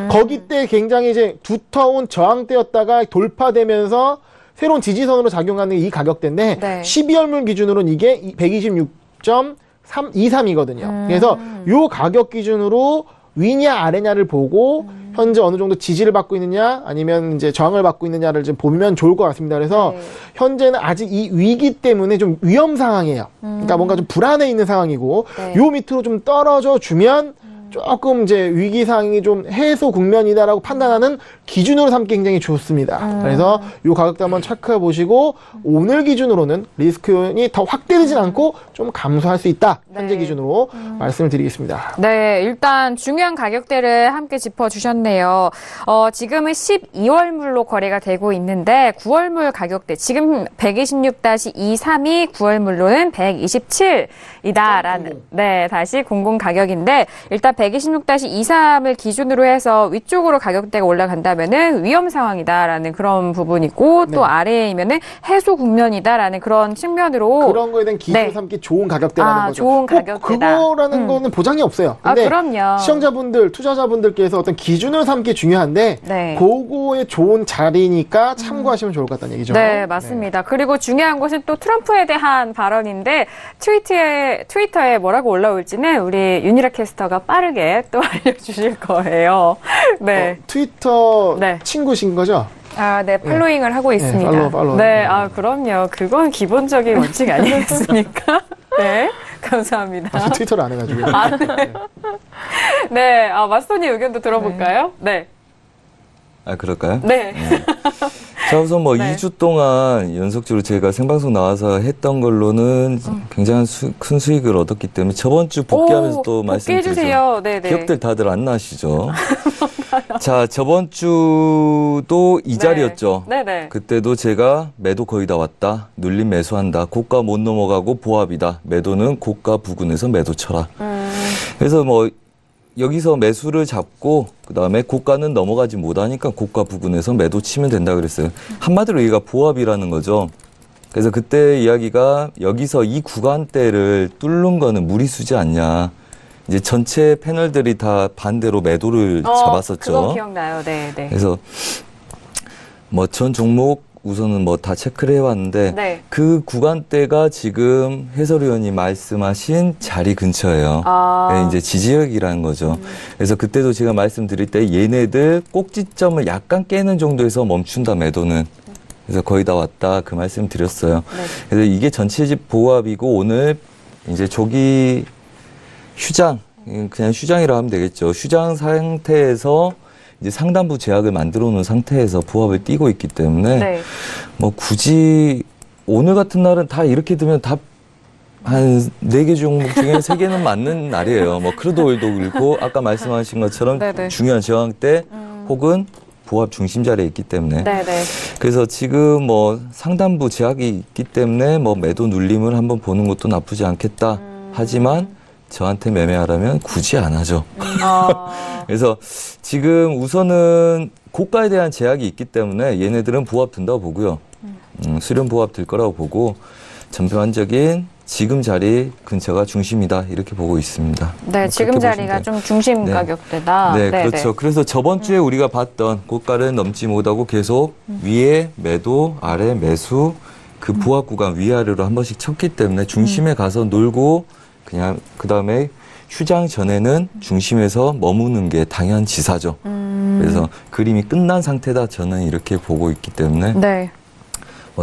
거기 때 굉장히 이제 두터운 저항대였다가 돌파되면서 새로운 지지선으로 작용하는 이 가격대인데 네. 12월물 기준으로는 이게 126.23이거든요. 그래서 요 가격 기준으로 위냐 아래냐를 보고 현재 어느 정도 지지를 받고 있느냐 아니면 이제 저항을 받고 있느냐를 좀 보면 좋을 것 같습니다. 그래서 네. 현재는 아직 이 위기 때문에 좀 위험 상황이에요. 그러니까 뭔가 좀 불안해 있는 상황이고 네. 요 밑으로 좀 떨어져 주면 조금 이제 위기 상황이 좀 해소 국면이다라고 판단하는 기준으로 삼기 굉장히 좋습니다. 그래서 이 가격대 한번 체크해 보시고 오늘 기준으로는 리스크 요인이 더 확대되진 않고 좀 감소할 수 있다. 현재 네. 기준으로 말씀을 드리겠습니다. 네, 일단 중요한 가격대를 함께 짚어주셨네요. 지금은 12월물로 거래가 되고 있는데 9월물 가격대 지금 126-23이 9월물로는 127이다라는 네, 다시 00 가격인데 일단 126-23을 기준으로 해서 위쪽으로 가격대가 올라간다면은 위험 상황이다라는 그런 부분이고 또 네. 아래이면은 해소 국면이다라는 그런 측면으로 그런 거에 대한 기준을 네. 삼기 좋은 가격대라는 거죠. 좋은 꼭 가격대다. 그거라는 거는 보장이 없어요. 아, 근데 그럼요. 시청자분들, 투자자분들께서 어떤 기준을 삼기 중요한데 네. 그거의 좋은 자리니까 참고하시면 좋을 것 같다는 얘기죠. 네, 맞습니다. 그리고 중요한 것은 또 트럼프에 대한 발언인데 트위터에 뭐라고 올라올지는 우리 윤희라 캐스터가 빠르게 또 알려주실 거예요. 네. 트위터 네. 친구신 거죠? 아, 네, 팔로잉을 하고 있습니다. 팔로우. 네, 그럼요. 그건 기본적인 원칙 아니겠습니까? 네, 감사합니다. 트위터를 안 해가지고. 네. 네, 마스터님 의견도 들어볼까요? 네. 그럴까요? 네. 자, 우선 뭐 네. 2주 동안 연속적으로 제가 생방송 나와서 했던 걸로는 굉장히 큰 수익을 얻었기 때문에 저번 주 복귀하면서 또 말씀드리죠. 복귀해주세요. 네네. 기업들 다들 안 나시죠? 자, 저번 주도 이 자리였죠. 네네. 그때도 제가 매도 거의 다 왔다. 눌림 매수한다. 고가 못 넘어가고 보합이다. 매도는 고가 부근에서 매도 쳐라. 그래서 뭐 여기서 매수를 잡고 그다음에 고가는 넘어가지 못하니까 고가 부근에서 매도 치면 된다 그랬어요. 한마디로 얘가 보합이라는 거죠. 그래서 그때 이야기가 여기서 이 구간대를 뚫는 거는 무리수지 않냐. 이제 전체 패널들이 다 반대로 매도를 잡았었죠. 그거 기억나요. 네. 그래서 뭐 전 종목 우선은 뭐 다 체크를 해왔는데 네. 그 구간대가 지금 해설위원이 말씀하신 자리 근처예요. 네, 이제 지지력이라는 거죠. 그래서 그때도 제가 말씀드릴 때 얘네들 꼭지점을 약간 깨는 정도에서 멈춘다 매도는. 그래서 거의 다 왔다 그 말씀 드렸어요. 네. 그래서 이게 전체집 보합이고 오늘 이제 조기 휴장 그냥 휴장이라 하면 되겠죠. 휴장 상태에서 이제 상단부 제약을 만들어 놓은 상태에서 부합을 띄고 있기 때문에 네. 뭐 굳이 오늘 같은 날은 다 이렇게 되면 다 한 4개 종목 중에 3개는 맞는 날이에요. 뭐 크루드 오일도 그렇고 아까 말씀하신 것처럼 네네. 중요한 저항 때 혹은 부합 중심 자리에 있기 때문에 네네. 그래서 지금 뭐 상단부 제약이 있기 때문에 뭐 매도 눌림을 한번 보는 것도 나쁘지 않겠다. 하지만 저한테 매매하라면 굳이 안 하죠. 그래서 지금 우선은 고가에 대한 제약이 있기 때문에 얘네들은 부합 든다고 보고요. 수렴 부합 들 거라고 보고 전반적인 지금 자리 근처가 중심이다 이렇게 보고 있습니다. 네, 뭐 지금 자리가 좀 중심 네. 가격대다. 네, 그렇죠. 그래서 저번 주에 우리가 봤던 고가를 넘지 못하고 계속 위에 매도, 아래 매수 그 보합 구간 위아래로 한 번씩 쳤기 때문에 중심에 가서 놀고 그냥 그 다음에 휴장 전에는 중심에서 머무는 게 당연지사죠. 그래서 그림이 끝난 상태다 저는 이렇게 보고 있기 때문에 네.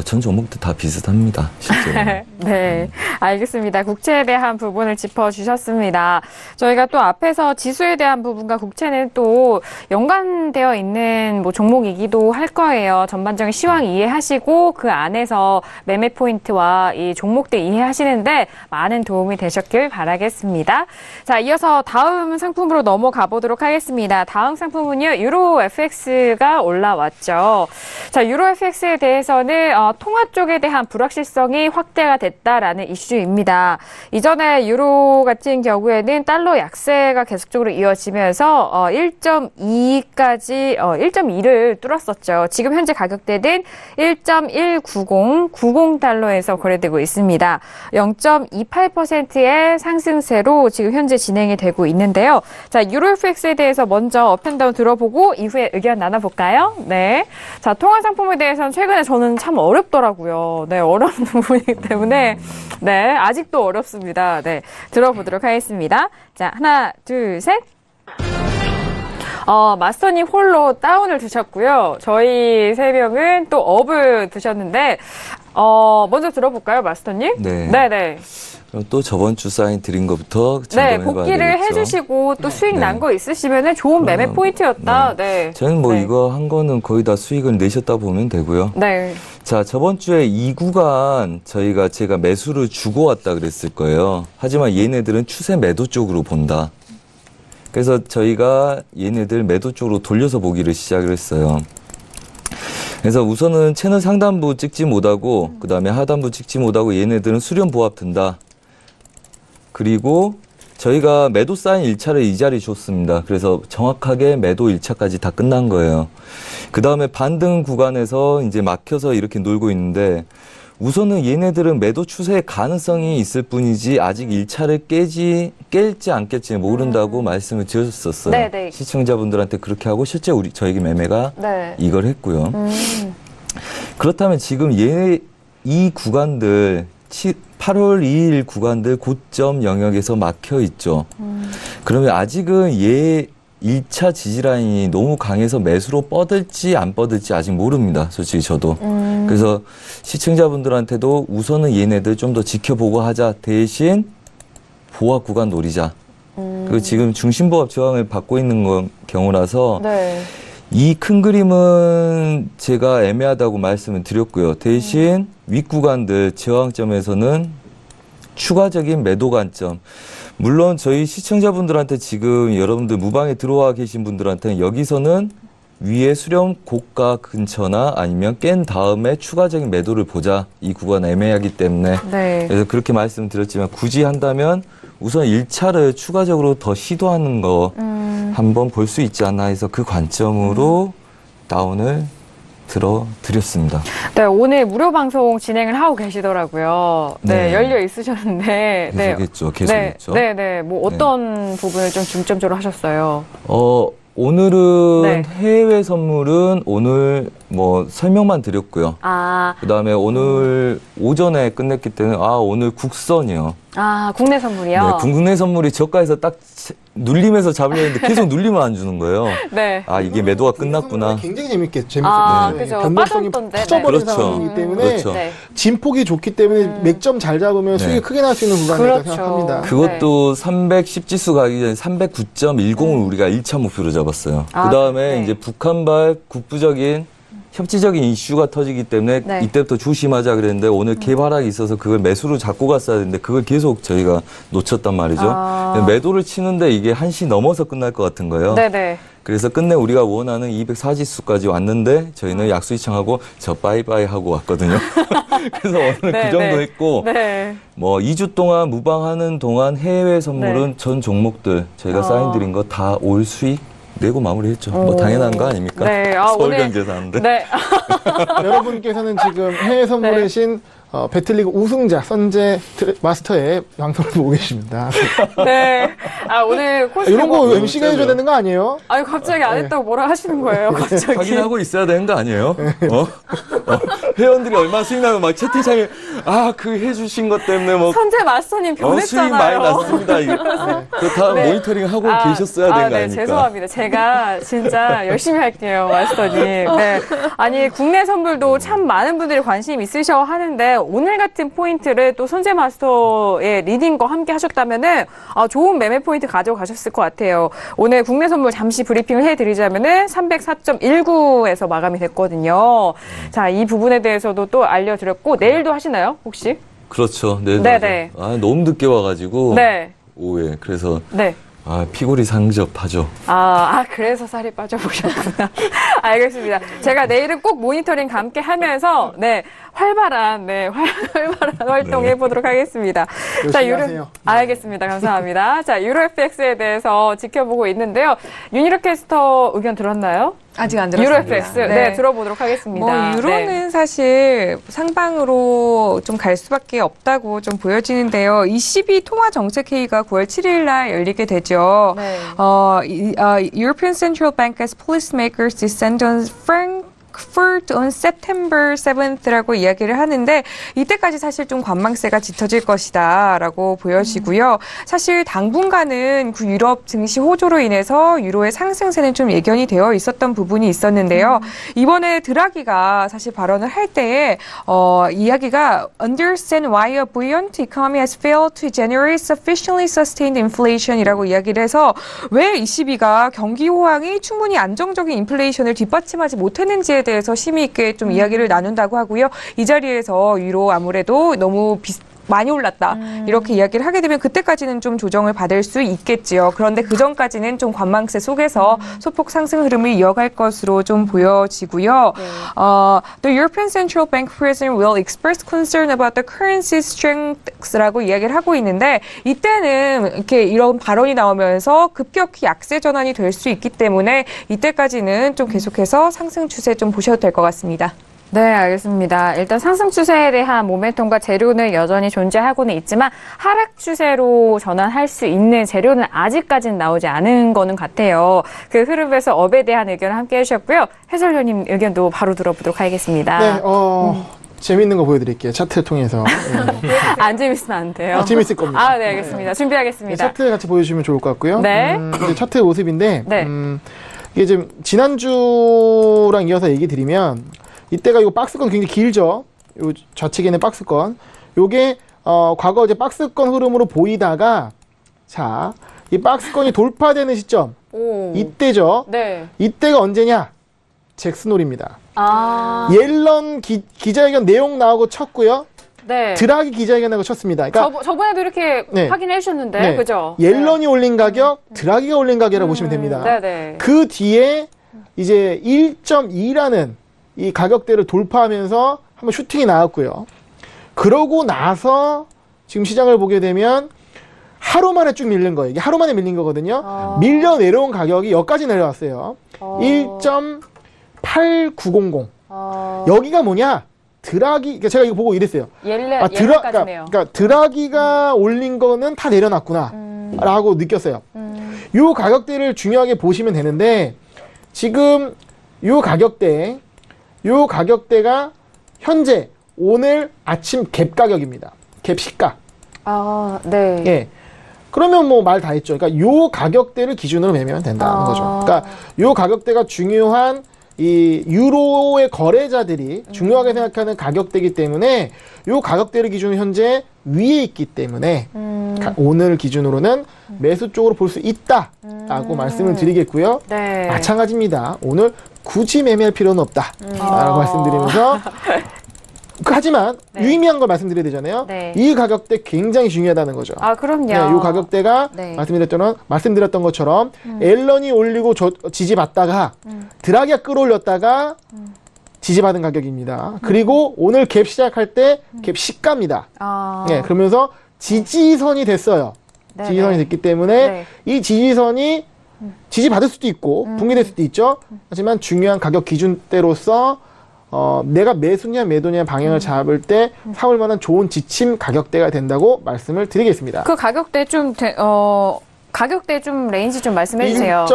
전 종목도 다 비슷합니다. 실제로. 네, 알겠습니다. 국채에 대한 부분을 짚어주셨습니다. 저희가 또 앞에서 지수에 대한 부분과 국채는 또 연관되어 있는 뭐 종목이기도 할 거예요. 전반적인 시황 이해하시고 그 안에서 매매 포인트와 이 종목들 이해하시는데 많은 도움이 되셨길 바라겠습니다. 자, 이어서 다음 상품으로 넘어가 보도록 하겠습니다. 다음 상품은요, 유로 FX가 올라왔죠. 자, 유로 FX에 대해서는 통화 쪽에 대한 불확실성이 확대가 됐다라는 이슈입니다. 이전에 유로 같은 경우에는 달러 약세가 계속적으로 이어지면서 1.2를 뚫었었죠. 지금 현재 가격대는 1.190 달러에서 거래되고 있습니다. 0.28%의 상승세로 지금 현재 진행이 되고 있는데요. 자, 유로 FX에 대해서 먼저 업앤다운 들어보고 이후에 의견 나눠볼까요? 네. 자, 통화 상품에 대해서는 최근에 저는 참 어렵더라고요. 네, 어려운 부분이기 때문에 네, 아직도 어렵습니다. 네, 들어보도록 하겠습니다. 자, 하나, 둘, 셋. 마스터님 홀로 다운을 드셨고요. 저희 세 명은 또 업을 드셨는데 먼저 들어볼까요, 마스터님? 네. 네네. 그럼 또 저번 주 사인 드린 것부터 네, 복귀를 해주시고 또 수익 난 거 있으시면은 좋은 매매 포인트였다. 네. 저는 뭐 이거 한 거는 거의 다 수익을 내셨다 보면 되고요. 네. 자, 저번 주에 이 구간 제가 매수를 주고 왔다 그랬을 거예요. 하지만 얘네들은 추세 매도 쪽으로 본다. 그래서 저희가 얘네들 매도 쪽으로 돌려서 보기를 시작을 했어요. 그래서 우선은 채널 상단부 찍지 못하고 그 다음에 하단부 찍지 못하고 얘네들은 수렴 보합 든다. 그리고 저희가 매도 사인 1차를 이 자리 줬습니다. 그래서 정확하게 매도 1차까지 다 끝난 거예요. 그 다음에 반등 구간에서 이제 막혀서 이렇게 놀고 있는데 우선은 얘네들은 매도 추세의 가능성이 있을 뿐이지 아직 1차를 깰지 안 깰지 모른다고 말씀을 드렸었어요. 네네. 시청자분들한테 그렇게 하고 실제 저에게 매매가 네. 이걸 했고요. 그렇다면 지금 이 구간들 8월 2일 구간들 고점 영역에서 막혀 있죠. 그러면 아직은 1차 지지라인이 너무 강해서 매수로 뻗을지 안 뻗을지 아직 모릅니다. 솔직히 저도. 그래서 시청자분들한테도 우선은 얘네들 좀 더 지켜보고 하자. 대신 보합 구간 노리자. 그리고 지금 중심보합 저항을 받고 있는 경우라서 네. 이 큰 그림은 제가 애매하다고 말씀을 드렸고요. 대신 윗구간들 저항점에서는 추가적인 매도 관점. 물론 저희 시청자분들한테 지금 여러분들 무방에 들어와 계신 분들한테는 여기서는 위에 수렴 고가 근처나 아니면 깬 다음에 추가적인 매도를 보자. 이 구간 애매하기 때문에. 네. 그래서 그렇게 말씀드렸지만 굳이 한다면 우선 1차를 추가적으로 더 시도하는 거 한번 볼 수 있지 않나 해서 그 관점으로 다운을 들어드렸습니다. 네, 오늘 무료 방송 진행을 하고 계시더라고요. 네, 네. 열려 있으셨는데. 계속했죠. 계속했죠. 네, 네. 뭐 어떤 부분을 좀 중점적으로 하셨어요? 오늘은 네. 해외 선물은 오늘 뭐 설명만 드렸고요. 그다음에 오늘 오전에 끝냈기 때문에 오늘 국선이요. 국내 선물이요? 네, 국내 선물이 저가에서 딱 눌림에서 잡으려 했는데 계속 눌리면 안 주는 거예요. 네. 이게 매도가 끝났구나. 굉장히 재밌었죠. 그죠. 변동성이 빠졌던데. 터져버린 그렇죠. 상황이기 때문에 그렇죠. 네. 진폭이 좋기 때문에 맥점 잘 잡으면 수익이 크게 날 수 있는 구간이라고 그렇죠. 생각합니다. 그것도 310지수 가기 전에 309.10을 우리가 1차 목표로 잡았어요. 그 다음에 네. 이제 북한발 국부적인 협치적인 이슈가 터지기 때문에 네. 이때부터 조심하자 그랬는데 오늘 개발하기 있어서 그걸 매수로 잡고 갔어야 되는데 그걸 계속 저희가 놓쳤단 말이죠. 매도를 치는데 이게 1시 넘어서 끝날 것 같은 거예요. 네네. 그래서 끝내 우리가 원하는 204지수까지 왔는데 저희는 약수이창하고 저 빠이빠이 하고 왔거든요. 그래서 오늘 네, 그 정도 네. 했고 네. 뭐 2주 동안 무방하는 동안 해외 선물은 전 종목들 저희가 사인 드린 거 다 올 수익 내고 마무리했죠. 뭐 당연한 거 아닙니까? 네. 서울경제사인데. 네. 여러분께서는 지금 해외 선물의 신 배틀리그 우승자 선제 마스터의 방송을 보고 계십니다. 네. 아, 오늘 코스. 이런 거 MC가 해줘야 되는 거 아니에요? 아니, 갑자기 안 했다고 뭐라 하시는 거예요, 갑자기. 확인하고 있어야 되는 거 아니에요? 회원들이 얼마 수익 나면 막 채팅창에, 그 해주신 것 때문에 뭐. 선제 마스터님 변했잖아요. 수익 많이 났습니다. 그거 다 모니터링 하고 계셨어야 되는 거 아닙니까? 죄송합니다. 제가 진짜 열심히 할게요, 마스터님. 네. 아니, 국내 선물도 참 많은 분들이 관심 있으셔 하는데, 오늘 같은 포인트를 또 손재 마스터의 리딩과 함께 하셨다면은 좋은 매매 포인트 가져가셨을 것 같아요. 오늘 국내 선물 잠시 브리핑을 해드리자면은 304.19에서 마감이 됐거든요. 자, 이 부분에 대해서도 또 알려드렸고 내일도 하시나요, 혹시? 그렇죠. 내일도. 네네. 너무 늦게 와가지고. 네. 오후에. 그래서. 네. 피골이 상접하죠. 그래서 살이 빠져보셨구나. 알겠습니다. 제가 내일은 꼭 모니터링과 함께 하면서, 활발한 활동 해보도록 하겠습니다. 하세요. 알겠습니다. 감사합니다. 자, 유로FX에 대해서 지켜보고 있는데요. 윤희록 캐스터 의견 들었나요? 아직 안 들었습니다. 유로FX, 네, 들어보도록 하겠습니다. 유로는 사실 상방으로 좀 갈 수밖에 없다고 좀 보여지는데요. ECB 통화 정책 회의가 9월 7일 날 열리게 되죠. 네. European Central Bank as policymakers descend on Frankfurt on September 7th라고 이야기를 하는데 이때까지 사실 좀 관망세가 짙어질 것이다라고 보여지고요. 사실 당분간은 그 유럽 증시 호조로 인해서 유로의 상승세는 좀 예견이 되어 있었던 부분이 있었는데요. 이번에 드라기가 사실 발언을 할 때에 이야기가 understand why a buoyant economy has failed to generate sufficiently sustained inflation이라고 이야기를 해서 왜 ECB가 경기 호황이 충분히 안정적인 인플레이션을 뒷받침하지 못했는지에 대해서 심의 있게 좀 이야기를 나눈다고 하고요. 이 자리에서 유로 아무래도 너무 많이 올랐다. 이렇게 이야기를 하게 되면 그때까지는 좀 조정을 받을 수 있겠지요. 그런데 그 전까지는 좀 관망세 속에서 소폭 상승 흐름을 이어갈 것으로 좀 보여지고요. The European Central Bank President will express concern about the currency strength라고 이야기를 하고 있는데 이때는 이렇게 이런 발언이 나오면서 급격히 약세 전환이 될 수 있기 때문에 이때까지는 좀 계속해서 상승 추세 좀 보셔도 될 것 같습니다. 네, 알겠습니다. 일단 상승 추세에 대한 모멘텀과 재료는 여전히 존재하고는 있지만 하락 추세로 전환할 수 있는 재료는 아직까지는 나오지 않은 거는 같아요. 그 흐름에서 업에 대한 의견을 함께 해주셨고요. 해설위원님 의견도 바로 들어보도록 하겠습니다. 네, 재밌는 거 보여드릴게요. 차트를 통해서. 안 재밌으면 안 돼요. 재밌을 겁니다. 네, 알겠습니다. 준비하겠습니다. 차트 같이 보여주시면 좋을 것 같고요. 네. 이제 차트의 모습인데, 네. 이게 지금 지난주랑 이어서 얘기 드리면, 이때가 이거 박스권 굉장히 길죠. 요 좌측에 있는 박스권. 요게 과거 이제 박스권 흐름으로 보이다가 자, 이 박스권이 돌파되는 시점. 이때죠. 네. 이때가 언제냐? 잭슨홀입니다. 옐런 기자회견 내용 나오고 쳤고요. 네. 드라기 기자회견하고 쳤습니다. 그러니까 저번에도 이렇게 확인해 주셨는데, 그죠? 옐런이 올린 가격, 드라기가 올린 가격이라고 보시면 됩니다. 네네. 그 뒤에 이제 1.2라는 이 가격대를 돌파하면서 한번 슈팅이 나왔고요. 그러고 나서 지금 시장을 보게 되면 하루 만에 쭉 밀린 거예요. 이게 하루 만에 밀린 거거든요. 밀려 내려온 가격이 여기까지 내려왔어요. 1.8900. 여기가 뭐냐? 드라기, 제가 이거 보고 이랬어요. 그러니까 드라기가 올린 거는 다 내려놨구나. 라고 느꼈어요. 요 가격대를 중요하게 보시면 되는데, 지금 요 가격대가 현재 오늘 아침 갭 가격입니다. 갭 시가. 네. 예. 그러면 뭐 말 다 했죠. 그러니까 요 가격대를 기준으로 매매하면 된다는 거죠. 그러니까 요 가격대가 중요한 이 유로의 거래자들이 중요하게 생각하는 가격대이기 때문에 요 가격대를 기준으로 현재 위에 있기 때문에 오늘 기준으로는 매수 쪽으로 볼 수 있다라고 말씀을 드리겠고요. 네. 마찬가지입니다. 오늘 굳이 매매할 필요는 없다라고 말씀드리면서 하지만 유의미한 걸 말씀드려야 되잖아요. 네. 이 가격대 굉장히 중요하다는 거죠. 그럼요. 네, 이 가격대가 말씀드렸던 것처럼 앨런이 올리고 지지받다가 드라기가 끌어올렸다가 지지받은 가격입니다. 그리고 오늘 갭 시작할 때 갭 시가입니다. 네, 그러면서 지지선이 됐어요. 네네. 지지선이 됐기 때문에 이 지지선이 지지받을 수도 있고 붕괴될 수도 있죠. 하지만 중요한 가격 기준대로서 내가 매수냐 매도냐 방향을 잡을 때 삼을 만한 좋은 지침 가격대가 된다고 말씀을 드리겠습니다. 그 가격대 좀 레인지 좀 말씀해 주세요.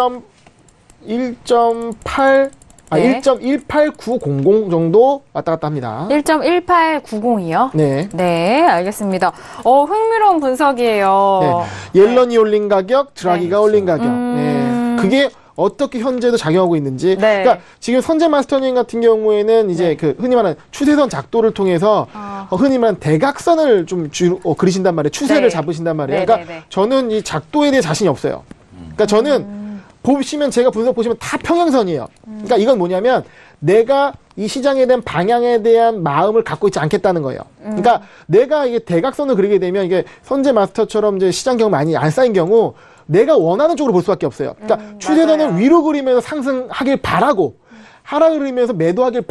1.18 네. 1.18900 정도 왔다 갔다 합니다. 1.1890이요? 네. 네, 알겠습니다. 흥미로운 분석이에요. 네. 옐런이 올린 가격, 드라기가 올린 가격. 네. 그게 어떻게 현재도 작용하고 있는지. 네. 그러니까 지금 선제 마스터님 같은 경우에는 이제 그 흔히 말하는 추세선 작도를 통해서 흔히 말하는 대각선을 좀 그리신단 말이에요. 추세를 네. 잡으신단 말이에요. 네, 그러니까 네, 네. 저는 이 작도에 대해 자신이 없어요. 그러니까 저는 보시면 제가 분석 보시면 다 평행선이에요. 그러니까 이건 뭐냐면 내가 이 시장에 대한 방향에 대한 마음을 갖고 있지 않겠다는 거예요. 그러니까 내가 이게 대각선을 그리게 되면 이게 선제 마스터처럼 이제 시장 경험 많이 안 쌓인 경우 내가 원하는 쪽으로 볼 수밖에 없어요. 그러니까 추세선을 맞아요. 위로 그리면서 상승하길 바라고 하락을 그리면서 매도하길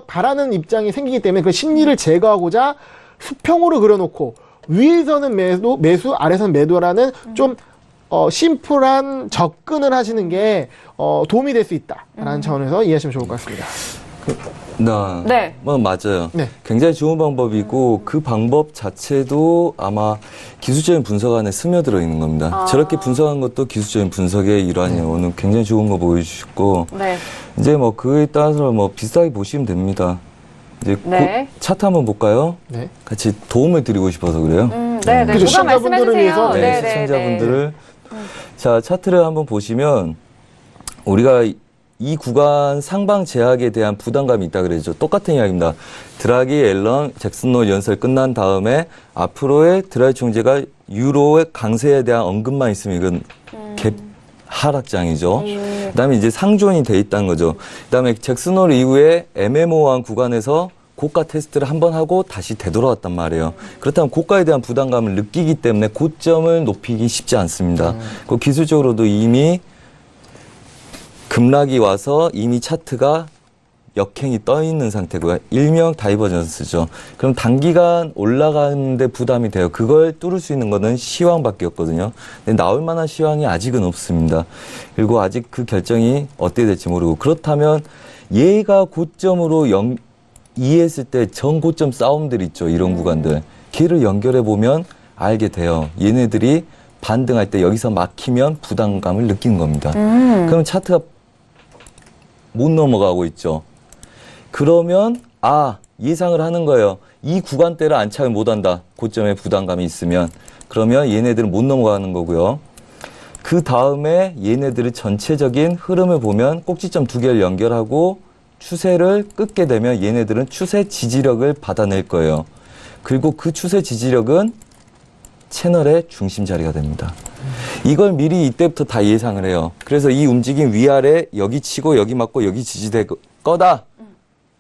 바라는 입장이 생기기 때문에 그 심리를 제거하고자 수평으로 그려놓고 위에서는 매수, 아래서는 매도라는 좀 심플한 접근을 하시는 게 도움이 될 수 있다라는 차원에서 이해하시면 좋을 것 같습니다. 네. 맞아요. 네. 굉장히 좋은 방법이고 그 방법 자체도 아마 기술적인 분석 안에 스며들어 있는 겁니다. 저렇게 분석한 것도 기술적인 분석의 일환이에요. 오늘 굉장히 좋은 거 보여주셨고 네. 이제 그에 따라서 비슷하게 보시면 됩니다. 이제 네. 차트 한번 볼까요? 네. 같이 도움을 드리고 싶어서 그래요. 네, 네. 그죠, 누가 말씀해 시청자분들을 주세요. 위해서. 네, 시청자분들을. 자, 차트를 한번 보시면 우리가 이 구간 상방 제약에 대한 부담감이 있다 그랬죠. 똑같은 이야기입니다. 드라기, 앨런, 잭슨홀 연설 끝난 다음에 앞으로의 드라기 총재가 유로의 강세에 대한 언급만 있으면 이건 갭 하락장이죠. 그다음에 이제 상존이 돼 있다는 거죠. 그다음에 잭슨홀 이후에 애매모호한 구간에서 고가 테스트를 한번 하고 다시 되돌아왔단 말이에요. 그렇다면 고가에 대한 부담감을 느끼기 때문에 고점을 높이기 쉽지 않습니다. 그 기술적으로도 이미 급락이 와서 이미 차트가 역행이 떠 있는 상태고요. 일명 다이버전스죠. 그럼 단기간 올라가는데 부담이 돼요. 그걸 뚫을 수 있는 거는 시황밖에 없거든요. 근데 나올 만한 시황이 아직은 없습니다. 그리고 아직 그 결정이 어떻게 될지 모르고 그렇다면 얘가 고점으로 이해했을 때 전고점 싸움들 있죠. 이런 구간들. 걔를 연결해 보면 알게 돼요. 얘네들이 반등할 때 여기서 막히면 부담감을 느끼는 겁니다. 그럼 차트가 못 넘어가고 있죠. 그러면 예상을 하는 거예요. 이 구간대를 안착을 못한다. 고점에 부담감이 있으면. 그러면 얘네들은 못 넘어가는 거고요. 그 다음에 얘네들의 전체적인 흐름을 보면 꼭지점 두 개를 연결하고 추세를 끊게 되면 얘네들은 추세 지지력을 받아낼 거예요. 그리고 그 추세 지지력은 채널의 중심 자리가 됩니다. 이걸 미리 이때부터 다 예상을 해요. 그래서 이 움직임 위아래 여기 치고 여기 맞고 여기 지지될 거다.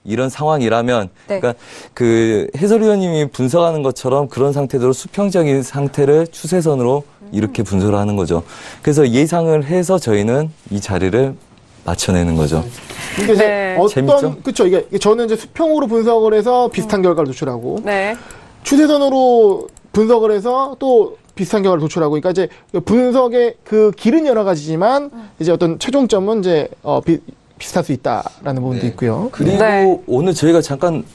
이런 상황이라면 그러니까 그 해설위원님이 분석하는 것처럼 그런 상태대로 수평적인 상태를 추세선으로 이렇게 분석을 하는 거죠. 그래서 예상을 해서 저희는 이 자리를 맞춰내는 거죠. 이게 이제 재밌죠? 그쵸. 이게 저는 이제 수평으로 분석을 해서 비슷한 결과를 도출하고 네. 추세선으로 분석을 해서 또 비슷한 결과를 도출하고, 그러니까 이제 분석의 그 길은 여러 가지지만 이제 어떤 최종점은 이제 비슷할 수 있다라는 부분도 있고요. 그리고 오늘 저희가 잠깐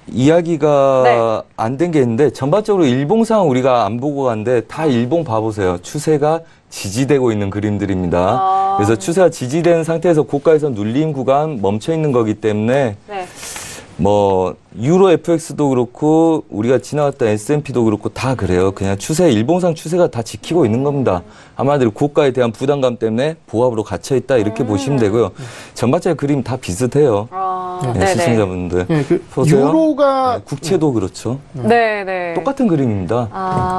이야기가 안 된 게 있는데 전반적으로 일봉상 우리가 안 보고 갔는데 다 일봉 봐보세요. 추세가 지지되고 있는 그림들입니다. 그래서 추세가 지지되는 상태에서 고가에서 눌림 구간 멈춰 있는 거기 때문에 유로 FX도 그렇고 우리가 지나갔던 S&P도 그렇고 다 그래요. 그냥 일봉상 추세가 다 지키고 있는 겁니다. 아마도 고가에 대한 부담감 때문에 보합으로 갇혀 있다 이렇게 보시면 되고요. 전반적인 그림 다 비슷해요. 시청자분들. 유로가 국채도 그렇죠. 네. 똑같은 그림입니다.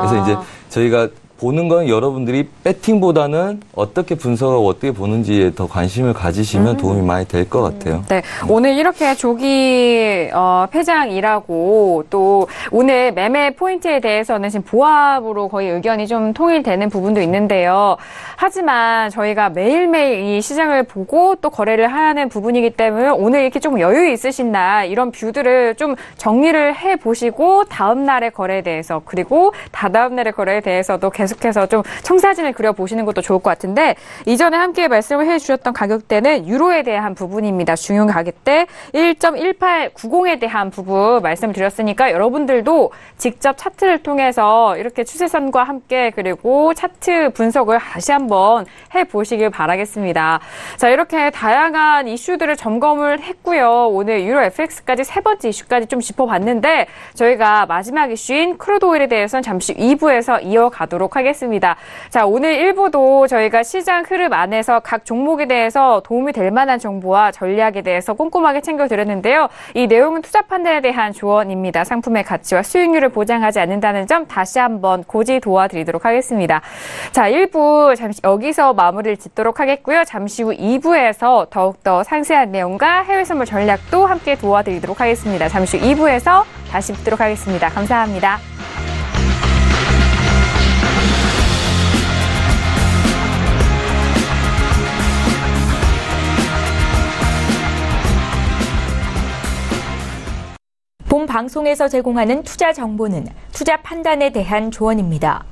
그래서 이제 저희가 보는 건 여러분들이 배팅보다는 어떻게 분석하고 어떻게 보는지에 더 관심을 가지시면 도움이 많이 될 것 같아요. 네. 오늘 이렇게 조기 폐장이라고 또 오늘 매매 포인트에 대해서는 지금 보합으로 거의 의견이 좀 통일되는 부분도 있는데요. 하지만 저희가 매일매일 이 시장을 보고 또 거래를 하는 부분이기 때문에 오늘 이렇게 좀 여유 있으신 날 이런 뷰들을 좀 정리를 해보시고 다음 날의 거래에 대해서 그리고 다다음 날의 거래에 대해서도 계속 계속해서 좀 청사진을 그려보시는 것도 좋을 것 같은데 이전에 함께 말씀을 해주셨던 가격대는 유로에 대한 부분입니다. 중요 가격대 1.1890에 대한 부분 말씀을 드렸으니까 여러분들도 직접 차트를 통해서 이렇게 추세선과 함께 그리고 차트 분석을 다시 한번 해보시길 바라겠습니다. 자, 이렇게 다양한 이슈들을 점검을 했고요. 오늘 유로 FX까지 세 번째 이슈까지 좀 짚어봤는데 저희가 마지막 이슈인 크루드 오일에 대해서는 잠시 2부에서 이어가도록 하겠습니다. 자, 오늘 1부도 저희가 시장 흐름 안에서 각 종목에 대해서 도움이 될 만한 정보와 전략에 대해서 꼼꼼하게 챙겨드렸는데요. 이 내용은 투자 판단에 대한 조언입니다. 상품의 가치와 수익률을 보장하지 않는다는 점 다시 한번 고지 도와드리도록 하겠습니다. 자, 1부 잠시 여기서 마무리를 짓도록 하겠고요. 잠시 후 2부에서 더욱더 상세한 내용과 해외 선물 전략도 함께 도와드리도록 하겠습니다. 잠시 후 2부에서 다시 뵙도록 하겠습니다. 감사합니다. 본 방송에서 제공하는 투자 정보는 투자 판단에 대한 조언입니다.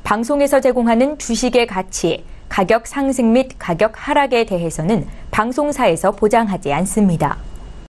방송에서 제공하는 주식의 가치, 가격 상승 및 가격 하락에 대해서는 방송사에서 보장하지 않습니다.